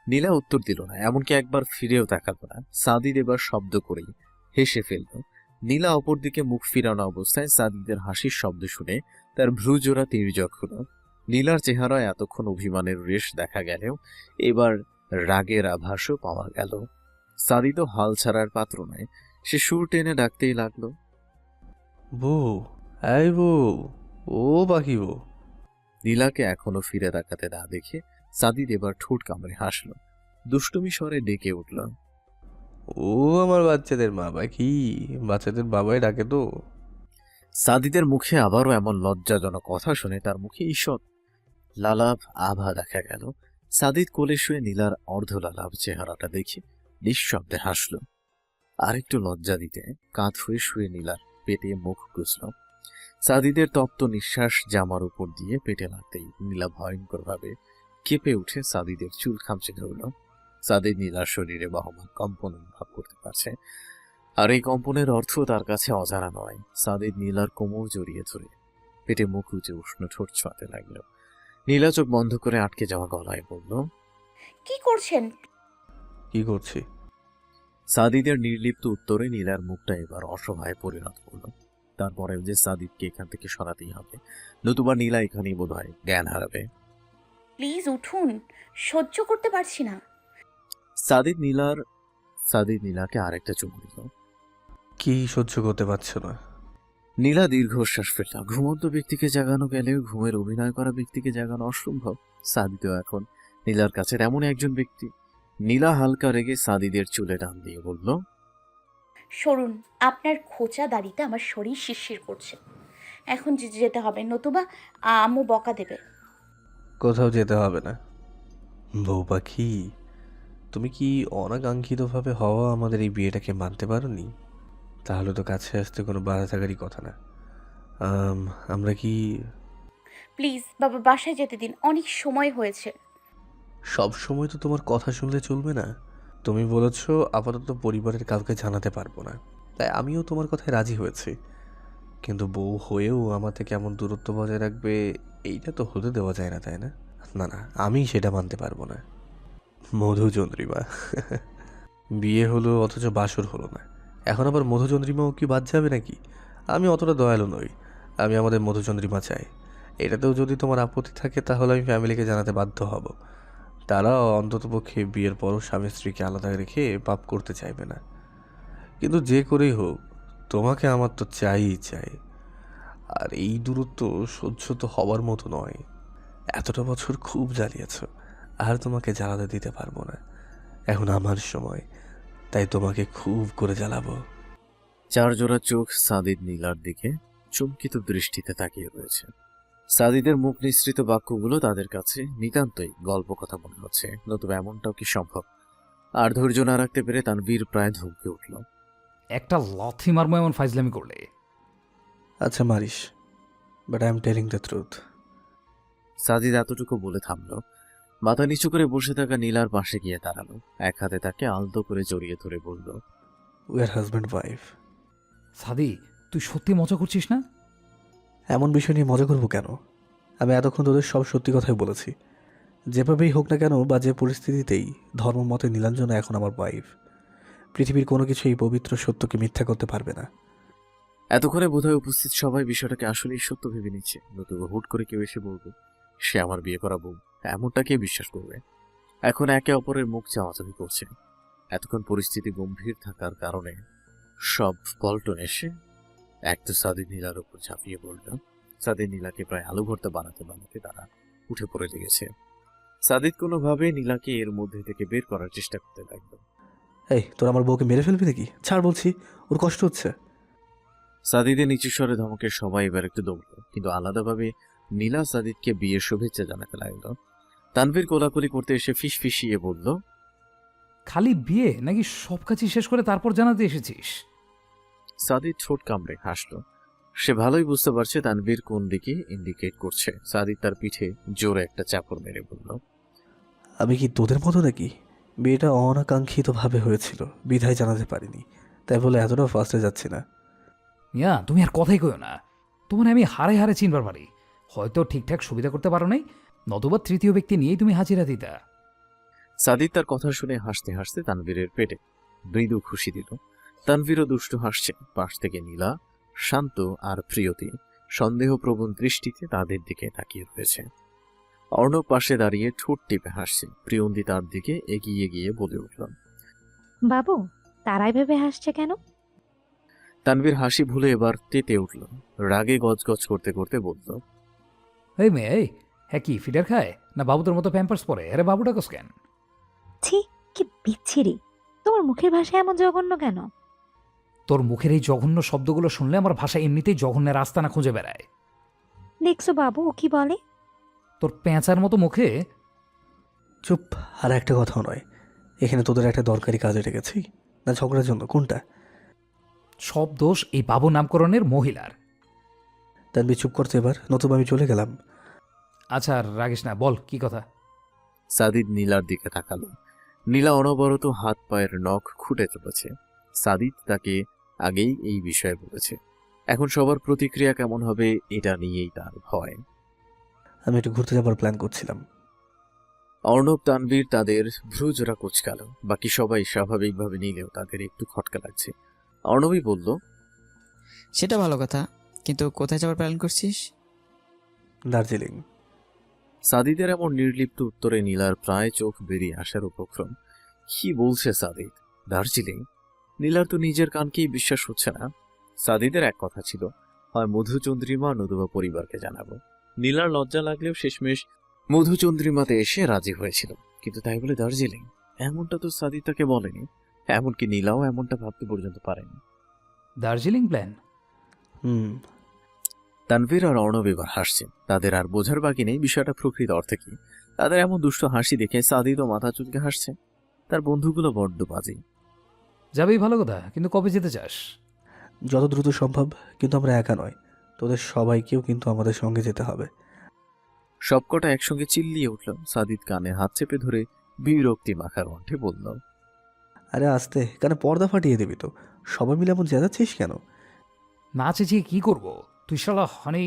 নীলা উত্তর দিল না, এমনকি একবার ফিরেও তাকালো না। সাদিদ এবার শব্দ করেই হেসে ফেলল। নীলা অপরদিকে মুখ ফিরানো অবস্থায় সাদিদের হাসির শব্দ শুনে তার ভ্রুজোড়া তির্যক হলো। নীলার চেহারায় এতক্ষণ অভিমানের রেশ দেখা গেলেও এবার রাগের আভাসও পাওয়া গেল। সাদিদও হাল ছাড়ার পাত্র নয়, সে সুর টেনে ডাকতেই লাগলো, বউ, এই বউ, ও পাখি বউ। নীলাকে এখনো ফিরে তাকাতে না দেখে সাদিদ এবার ঠোঁট কামড়ে হাসল। দুষ্টুমি স্বরে ডেকে উঠল, ও আমার বাচ্চাদের মা পাখি, বাচ্চাদের বাবাই ডাকে তো। সাদিদের মুখে আবারও এমন লজ্জাজনক কথা শুনে তার মুখে ঈষৎ লালাভ আভা দেখা গেল। সাদিদ কোলে শুয়ে নীলার অর্ধলালাভ চেহারাটা দেখে নিঃশব্দে হাসল। আরেকটু লজ্জা দিতে কাঁধ হয়ে শুয়ে নীলার পেটে মুখ গুজল। সাদিদের তপ্ত নিঃশ্বাস জামার উপর দিয়ে পেটে লাগতেই নীলা ভয়ঙ্কর ভাবে কেঁপে উঠে সাদিদের চুল খামচে ধরল। সাদিদ নীলার শরীরে বহমান কম্পন অনুভব করতে পারছে, আর এই কম্পনের অর্থ তার কাছে অজানা নয়। সাদিদ নীলার কোমর জড়িয়ে ধরে পেটে মুখ উঁচে উষ্ণ ঠোঁট ছোঁয়াতে লাগল। নীলা চোখ বন্ধ করে আটকে যাওয়া গলায় বলল, কি করছেন? কি করছি? সাদিদের নির্লিপ্ত উত্তরে নীলার মুখটা এবার অসহায় পরিণত হলো। তারপরে যে সাদিদকে এখান থেকে সরাতেই হবে, নতুবা নীলা এখানেই বোধহয় জ্ঞান হারাবে। প্লিজ উঠুন, সহ্য করতে পারছি না। সাদিদ নীলাকে আরেকটা চুমু দিল। কি সহ্য করতে পারছো না? নীলা দীর্ঘশ্বাস ফেলল। ঘুমন্ত ব্যক্তিকে জাগানো গেলেও ঘুমের অভিনয় করা ব্যক্তিকে জাগানো অসম্ভব। সাদিদও এখন নীলার কাছে এমন একজন ব্যক্তি। নীলা হালকা রেগে সাদিদের চুলে টান দিয়ে বলল, সরুন, আপনার খোঁচা দাড়িতে আমার শরীর শিরশির করছে। এখন যেতে হবে, নতুবা আম্মু বকা দেবে। কোথাও যেতে হবে না। বউ পাখি, তুমি কি অনাকাঙ্ক্ষিতভাবে হওয়া আমাদের এই বিয়েটাকে মানতে পারোনি? তাহলে তো কাছে আসতে কোনো বাধা থাকারই কথা না। আমরা কি প্লিজ বাবা, বাসায় যেতে দিন, অনেক সময় হয়েছে। সব সময় তো তোমার কথা শুনলে চলবে না। তুমি বলেছ আপাতত পরিবারের কাউকে জানাতে পারবো না, তাই আমিও তোমার কথায় রাজি হয়েছি। কিন্তু বউ হয়েও আমার থেকে কেমন দূরত্ব বজায় রাখবে, এইটা তো হতে দেওয়া যায় না, তাই না? না না, আমি সেটা মানতে পারবো না। মধুচন্দ্রিমা। বিয়ে হলো অথচ বাসর হলো না, এখন আবার মধুচন্দ্রিমাও কি বাদ যাবে নাকি? আমি অতটা দয়ালু নই, আমি আমাদের মধুচন্দ্রিমা চাই। এটাতেও যদি তোমার আপত্তি থাকে তাহলে আমি ফ্যামিলিকে জানাতে বাধ্য হব। তারা অন্ততপক্ষে বিয়ের পরও স্বামী স্ত্রীকে আলাদা রেখে পাপ করতে চাইবে না। কিন্তু যে করেই হোক, তোমাকে আমার তো চাইই চাই। আর এই দূরত্ব সহ্য তো হবার মতো নয়। এতটা বছর খুব জ্বালিয়েছ, আর তোমাকে জ্বালাতে দিতে পারবো না। এখন আমার সময়, তাই তোমাকে খুব করে জ্বালাবো। চার জোড়া চোখ সাদিদ নীলার দিকে চমকিত দৃষ্টিতে তাকিয়ে রয়েছে। সাদিদের মুখ নিঃসৃত বাক্যগুলো তাদের কাছে নিতান্তই গল্প কথা মনে হচ্ছে, নতুবা এমনটাও কি সম্ভব? আর ধৈর্য না রাখতে পেরে তানভীর প্রায় ধমকে উঠল। একটা লাথি মারবো এমন ফাইজলামি করলে। আচ্ছা মারিস, but I am telling the truth. Sadid এতটুকু বলে থামলো। মাথা নিচু করে বসে থাকা নীলার পাশে গিয়ে দাঁড়ালো, এক হাতে তাকে আলতো করে জড়িয়ে ধরে বলল, উই আর হাজব্যান্ড ওয়াইফ। সাদি, তুই সত্যি মজা করছিস না? এমন বিষয় নিয়ে মজা করবো কেন? আমি এতক্ষণ তোদের সব সত্যি কথাই বলেছি। যেভাবেই হোক না কেন বা যে পরিস্থিতিতেই, ধর্মমতে নীলাঞ্জনা এখন আমার ওয়াইফ। পৃথিবীর কোনো কিছু এই পবিত্র সত্যকে মিথ্যা করতে পারবে না। এতক্ষণে বোধহয় উপস্থিত সবাই বিষয়টাকে আসলেই সত্য ভেবে নিচ্ছে, নতুবা হুট করে কেউ এসে বলবে সে আমার বিয়ে করা বউ, এমনটা কে বিশ্বাস করবে? এখন একে অপরের মুখ চাওয়াচাওয়ি করছে। এতক্ষণ পরিস্থিতি গম্ভীর থাকার কারণে সব পল্টন এসে এক তো সাদিদ নীলার উপর ঝাঁপিয়ে পড়ল। সাদিদ নীলাকে প্রায় আলু ভর্তা বানাতে বানাতে তারা উঠে পড়ে লেগেছে। সাদিদ কোনোভাবে নীলাকে এর মধ্যে থেকে বের করার চেষ্টা করতে লাগলো। এই, তোর আমার বউকে মেরে ফেলবি নাকি? ছাড় বলছি, ওর কষ্ট হচ্ছে। সাদিদের নিচু স্বরে ধমকে সবাই এবার একটু দৌড়ল, কিন্তু আলাদাভাবে নীলা সাদিদকে বিয়ের শুভেচ্ছা জানাতে লাগলো। তানভীর কোলাকুলি করতে এসে ফিসফিসিয়ে বলল, খালি বিয়ে নাকি সব কাজই শেষ করে তারপর জানাতে এসেছিস? সাদিদ ঠোঁট কামড়ে হাসল। সে ভালোই বুঝতে পারছে তানভীর কোন দিকে ইন্ডিকেট করছে। সাদিদ তার পিঠে জোরে একটা চাপড় মেরে বলল, আমি কি তোদের মতো নাকি? বিয়েটা অনাকাঙ্ক্ষিতভাবে হয়েছিল, বিধায় জানাতে পারিনি, তাই বলে এতটাও ফাস্টে যাচ্ছি না। মিয়া, তুমি আর কথাই কইও না। তোমার আমি হারে হারে চিনবার পারি। হয়তো ঠিকঠাক সুবিধা করতে পারো নাই, নতুবা তৃতীয় ব্যক্তি নিয়েই তুমি হাজিরা দিতা। সাদিদ তার কথা শুনে হাসতে হাসতে তানভীরের পেটে মৃদু খুশি দিল। তানভীরও দুষ্টু হাসছে। পাশ থেকে নীলা, শান্ত আর প্রিয়তি সন্দেহপ্রবণ দৃষ্টিতে তাদের দিকে তাকিয়ে রয়েছে। অর্ণব পাশে দাঁড়িয়ে ঠোঁট টিপে হাসছে। প্রিয়ন্তি তার দিকে এগিয়ে গিয়ে বলে উঠল, বাবু, তারাই ভেবে হাসছে কেন? তানভীর হাসি ভুলে এবার তেতে উঠল। রাগে গজগজ করতে করতে বলল, এই মেয়ে, এই হ্যাঁ কি ফিডার খায় না বাবুদের মতো প্যাম্পার্স পরে? আরে বাবুটা কস কেন? ছি, কি বিচ্ছিরি! তোমার মুখের ভাষা এমন জঘন্য কেন? তোর মুখের এই জঘন্য শব্দগুলো শুনলে আমার ভাষা এমনিতেই জঘন্যের আস্তানা খুঁজে বেড়ায়। দেখছো বাবু ও কি বলে? তোর পেঁচার মতো মুখে। চুপ, আর একটা কথাও নয়। এখানে তোদের একটা দরকারি কাজে ডেকেছি, না ঝগড়ার জন্য? কোনটা? সব দোষ এই বাবু নামকরণের মহিলার। তানভীর চুপ করতে এবার, নতুবা আমি চলে গেলাম। আচ্ছা আর রাগিস না, বল কি কথা। সাদিদ নীলার দিকে তাকালো। নীলা অনবরত হাত পায়ের নখ খুঁটে চলেছে। সাদিদ তাকে আগেই এই বিষয়ে বলেছে। এখন সবার প্রতিক্রিয়া কেমন হবে এটা নিয়েই তার ভয়। আমি একটু ঘুরতে যাবার প্ল্যান করছিলাম। অর্ণব, তানভীর তাদের ভ্রুজোড়া কুচকালো। বাকি সবাই স্বাভাবিকভাবে নিলেও তাদের একটু খটকা লাগছে। অর্ণবই বলল, সেটা ভালো কথা, কিন্তু কোথায় যাওয়ার প্ল্যান করছিস? দার্জিলিং। সাদিদের এমন নির্লিপ্ত উত্তরে নীলার প্রায় চোখ বেরিয়ে আসার উপক্রম। কি বলছে সাদিদ? দার্জিলিং? নীলার তো নিজের কানকেই বিশ্বাস হচ্ছে না। সাদিদের এক কথা ছিল, হয় মধুচন্দ্রিমা নতুবা পরিবারকে জানাবো। নীলার লজ্জা লাগলেও শেষমেশ মধুচন্দ্রিমাতে এসে রাজি হয়েছিল, কিন্তু তাই বলে দার্জিলিং? এমনটা তো সাদিদ তাকে বলেনি। এমনকি নীলাও এমনটা ভাবতে পর্যন্ত পারেনি। দার্জিলিং প্ল্যান? তানভীর আর অর্ণব এবার হাসছে। তাদের আর বোঝার বাকি নেই বিষয়টা প্রকৃত অর্থে কি। তাদের এমন দুষ্ট হাসি দেখে সাদিদও মাথা চুলকে হাসছে। তার বন্ধুগুলো বড্ড বাজে। যাবেই ভালো কথা, কিন্তু কবে যেতে চাস? যত দ্রুত সম্ভব, কিন্তু আমরা একা নয়, তোদের সবাইকেও কিন্তু আমাদের সঙ্গে যেতে হবে। সবকটা একসঙ্গে চিল্লিয়ে উঠল। সাদিদ কানে হাত চেপে ধরে বিরক্তি মাখার কণ্ঠে বলল, আরে আস্তে, কানে পর্দা ফাটিয়ে দিবি তো। সবাই মিলে এমন চেঁচাচ্ছিস কেন? না চেঁচিয়ে কি করব? তুই শালা হানি।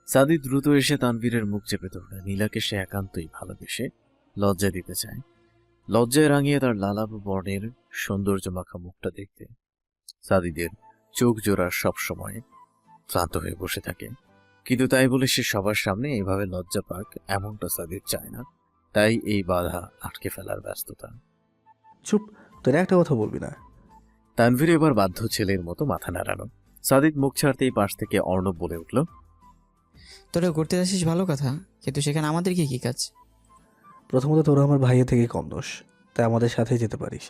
সাদিদ দ্রুত এসে তানভীরের মুখ চেপে ধরল। নীলাকে সে একান্তই ভালোবেসে লজ্জা দিতে চায়। লজ্জায় রাঙিয়ে তার লালাভ বর্ণের সৌন্দর্য মাখা মুখটা দেখতে। সাদিদের চোখ জোড়া সবসময় ক্লান্ত হয়ে বসে থাকে, কিন্তু তাই বলে সে সবার সামনে এভাবে লজ্জা পাক এমনটা সাদিদ চায় না। তাই এই বাধা আটকে ফেলার ব্যস্ততা। চুপ, তোর একটা কথা বলবি না। তানভীর এবার বাধ্য ছেলের মতো মাথা নাড়ানো। সাদিদ মুখ ছাড়তেই পাশ থেকে অর্ণব বলে উঠল, তোরা ঘুরতে যাচ্ছিস ভালো কথা, কিন্তু সেখানে আমাদের কি কাজ? প্রথমত তোরা আমার ভাইয়ের থেকে কম দোষ, তাই আমাদের সাথে যেতে পারিস।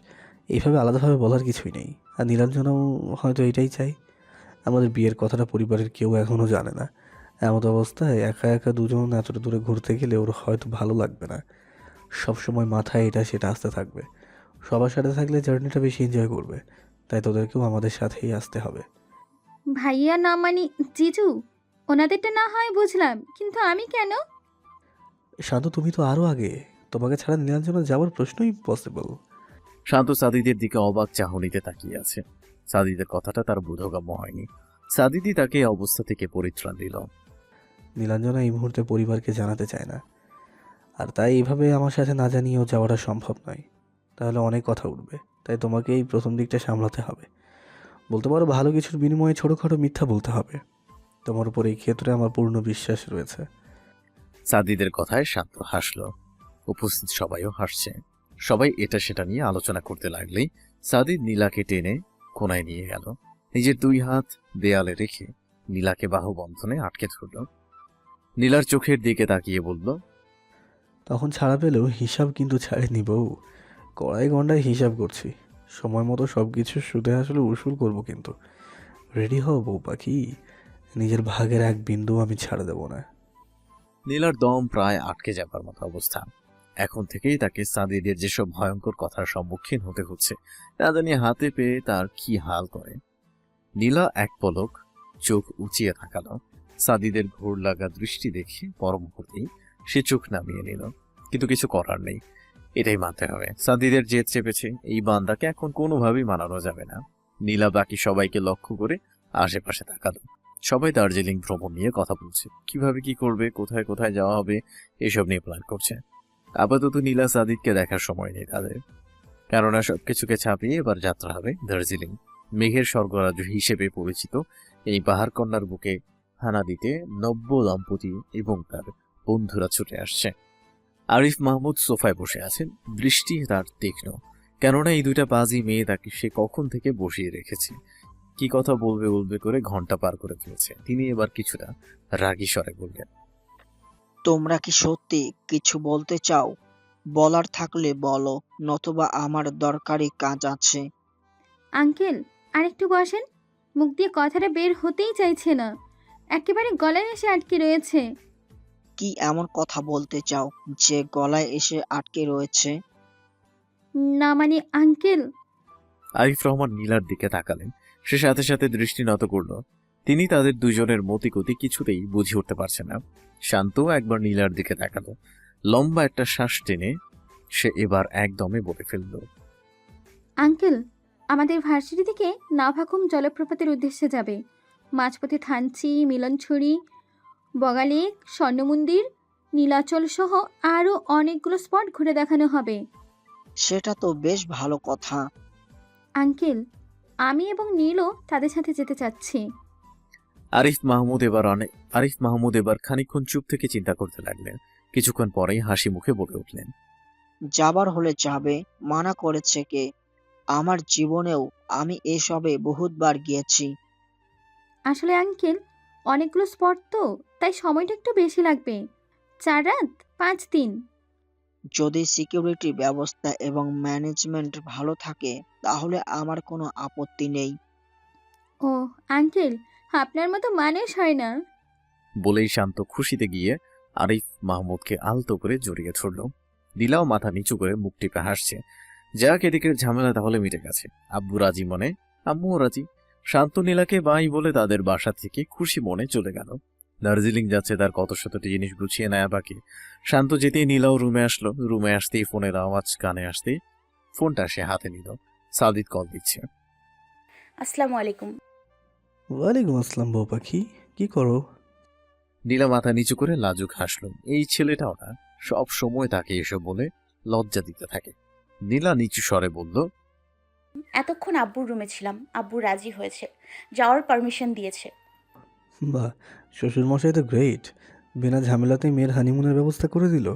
এইভাবে আলাদাভাবে বলার কিছুই নেই। আর নীলাঞ্জনাও হয়তো এটাই চাই। আমাদের বিয়ের কথাটা পরিবারের কেউ এখনও জানে না। এমত অবস্থায় একা একা দুজন এতটা দূরে ঘুরতে গেলে ওর হয়তো ভালো লাগবে না। সবসময় মাথায় এটা সেটা আসতে থাকবে। সবার সাথে থাকলে জার্নিটা বেশি এনজয় করবে। তাই তোদেরকেও আমাদের সাথেই আসতে হবে। ভাইয়া না মানে জিজু, ওনাদেরটা না হয় বুঝলাম, কিন্তু আমি কেন? শান্ত, তুমি তো আরও আগে। তোমাকে ছাড়া নীলাঞ্জনা যাওয়ার প্রশ্নই পসিবল। শান্ত সাদিদের দিকে অবাক চাহনিতে তাকিয়ে আছে। সাদিদের কথাটা তার বোধগম্য হয়নি। সাদিদই তাকে এই অবস্থা থেকে পরিত্রাণ দিল। নীলাঞ্জনা এই মুহূর্তে পরিবারকে জানাতে চায় না, আর তাই এইভাবে আমার সাথে না জানিয়েও যাওয়াটা সম্ভব নয়। তাহলে অনেক কথা উঠবে। তাই তোমাকে এই প্রথম দিকটা সামলাতে হবে। বলতে পারো ভালো কিছুর বিনিময়ে ছোটোখাটো মিথ্যা বলতে হবে। তোমার উপর এই ক্ষেত্রে আমার পূর্ণ বিশ্বাস রয়েছে। সাদিদের কথায় শান্ত হাসল। উপস্থিত সবাইও হাসছে। সবাই এটা সেটা নিয়ে আলোচনা করতে লাগলেই সাদিদ নীলাকে টেনে কোনায় নিয়ে গেল। নিজের দুই হাত দেয়ালে রেখে নীলাকে বাহুবন্ধনে আটকে ধরল। নীলার চোখের দিকে তাকিয়ে বলল, তখন ছাড়া পেলেও হিসাব কিন্তু ছাড়েনি বউ। কড়াই গন্ডায় হিসাব করছি। সময় মতো সব কিছু সুদে আসলে উসুল করব, কিন্তু রেডি হও বউ পাখি। নিজের ভাগের এক বিন্দু আমি ছাড়া দেব না। নীলার দম প্রায় আটকে যাবার মতো অবস্থা। এখন থেকেই তাকে সাদিদের যেসব ভয়ঙ্কর কথার সম্মুখীন হতে হচ্ছে তা জানি হাতে পেয়ে তার কি হাল করে। নীলা এক পলক চোখ উঁচিয়ে থাকালো। সাদিদের ঘোর লাগা দৃষ্টি দেখে পর মুহূর্তেই সে চোখ নামিয়ে নিল। কিন্তু কিছু করার নেই, এটাই মানতে হবে। সাদিদের জেদ চেপেছে, এই বান্দাকে এখন কোনোভাবেই মানানো যাবে না। নীলা বাকি সবাইকে লক্ষ্য করে আশেপাশে তাকালো। সবাই দার্জিলিং ভ্রমণ নিয়ে কথা বলছে, কিভাবে কি করবে, কোথায় কোথায় যাওয়া হবে এসব নিয়ে প্ল্যান করছে। আপাতত নীলা সাদিদকে দেখার সময় নেই তাদের, কেননা সবকিছুকে ছাপিয়ে এবার যাত্রা হবে দার্জিলিং। মেঘের স্বর্গরাজ্য হিসেবে পরিচিত এই পাহাড়কন্যার বুকে হানা দিতে নব্য দম্পতি এবং তার বন্ধুরা ছুটে আসছে। আরিফ মাহমুদ সোফায় বসে আছেন, দৃষ্টি তার তীক্ষ্ণ, কেননা এই দুইটা বাজি মেয়ে তাকে সে কখন থেকে বসিয়ে রেখেছে। কি কথা বলবে বলবে করে ঘন্টা পার করে ফেলেছে। তিনি এবার কিছুটা রাগী স্বরে বললেন, তোমরা কি সত্যি কিছু বলতে চাও? বলার থাকলে বলো, নতুবা আমার দরকারি কাজ আছে। আঙ্কেল, আরেকটু বসেন। মুখ দিয়ে কথাটা বের হতেই চাইছে না, একেবারে গলায় এসে আটকে রয়েছে। কি এমন কথা বলতে চাও যে গলায় এসে আটকে রয়েছে? না মানে আঙ্কেল। আরিফ রহমান নীলার দিকে তাকালেন। সে সাথে সাথে দৃষ্টি নত করল। তিনি তাদের দুজনের মতিগতি কিছুতেই বুঝে উঠতে পারছেন না। শান্ত একবার নীলার দিকে তাকালো। লম্বা একটা শ্বাস টেনে সে এবার একদমে বলে ফেলল, আঙ্কেল, আমাদের ভার্সিটি থেকে নাভাকুম জলপ্রপাতের উদ্দেশ্যে যাবে। মাঝপথে থানচি, মিলনছড়ি, বগালেক, স্বর্ণমন্দির, নীলাচল সহ আরও অনেকগুলো স্পট ঘুরে দেখানো হবে। সেটা তো বেশ ভালো কথা। আঙ্কেল, আমি এবং নীলও তাদের সাথে যেতে চাচ্ছি। আরিফ মাহমুদ এবার খানিকক্ষণ চুপ থেকে চিন্তা করতে লাগলেন। কিছুক্ষণ পরেই হাসি মুখে বলে উঠলেন, যাবার হলে যাবে, মানা করেছে কে? আমার জীবনেও আমি এসবে বহুতবার গিয়েছি। আসলে আঙ্কেল, অনেকগুলো স্পট তো, তাই সময়টা একটু বেশি লাগবে। 4 রাত 5 দিন। যদি সিকিউরিটি ব্যবস্থা এবং ম্যানেজমেন্ট ভালো থাকে তাহলে আমার কোনো আপত্তি নেই। ও আঙ্কেল, আপনার মতো মানুষ হয় না। বলেই শান্ত খুশিতে গিয়ে আরিফ মাহমুদকে আলতো করে জড়িয়ে ধরল। নীলাও মাথা নিচু করে মুখ টিপে হাসছে। যাক, এদিকের ঝামেলা তাহলে মিটে গেছে। আব্বু রাজি মনে, আম্মুও রাজি। শান্ত নীলাকে বাই বলে তাদের বাসা থেকে খুশি মনে চলে গেল। দার্জিলিং যাচ্ছে তার কত শতটি জিনিস গুছিয়ে নেয়া বাকি। শান্ত যেতেই নীলাও রুমে আসলো। রুমে আসতেই ফোনের আওয়াজ কানে আসতেই ফোনটা সে হাতে নিল। সাদিদ কল দিচ্ছে। আসসালামু আলাইকুম। ওয়ালাইকুম আসসালাম বউ পাখি, কি করো? নীলা মাথা নিচু করে লাজুক হাসল। এই ছেলেটাও না, সব সময় তাকে এসব বলে লজ্জা দিতে থাকে। নীলা নিচু স্বরে বলল, এতক্ষণ আব্বুর রুমে ছিলাম, আব্বু রাজি হয়েছে, যাওয়ার পারমিশন দিয়েছে। বাহ, শ্বশুরমশাই তো গ্রেট, বিনা ঝামেলাতেই মেয়ের হানিমুনের ব্যবস্থা করে দিল।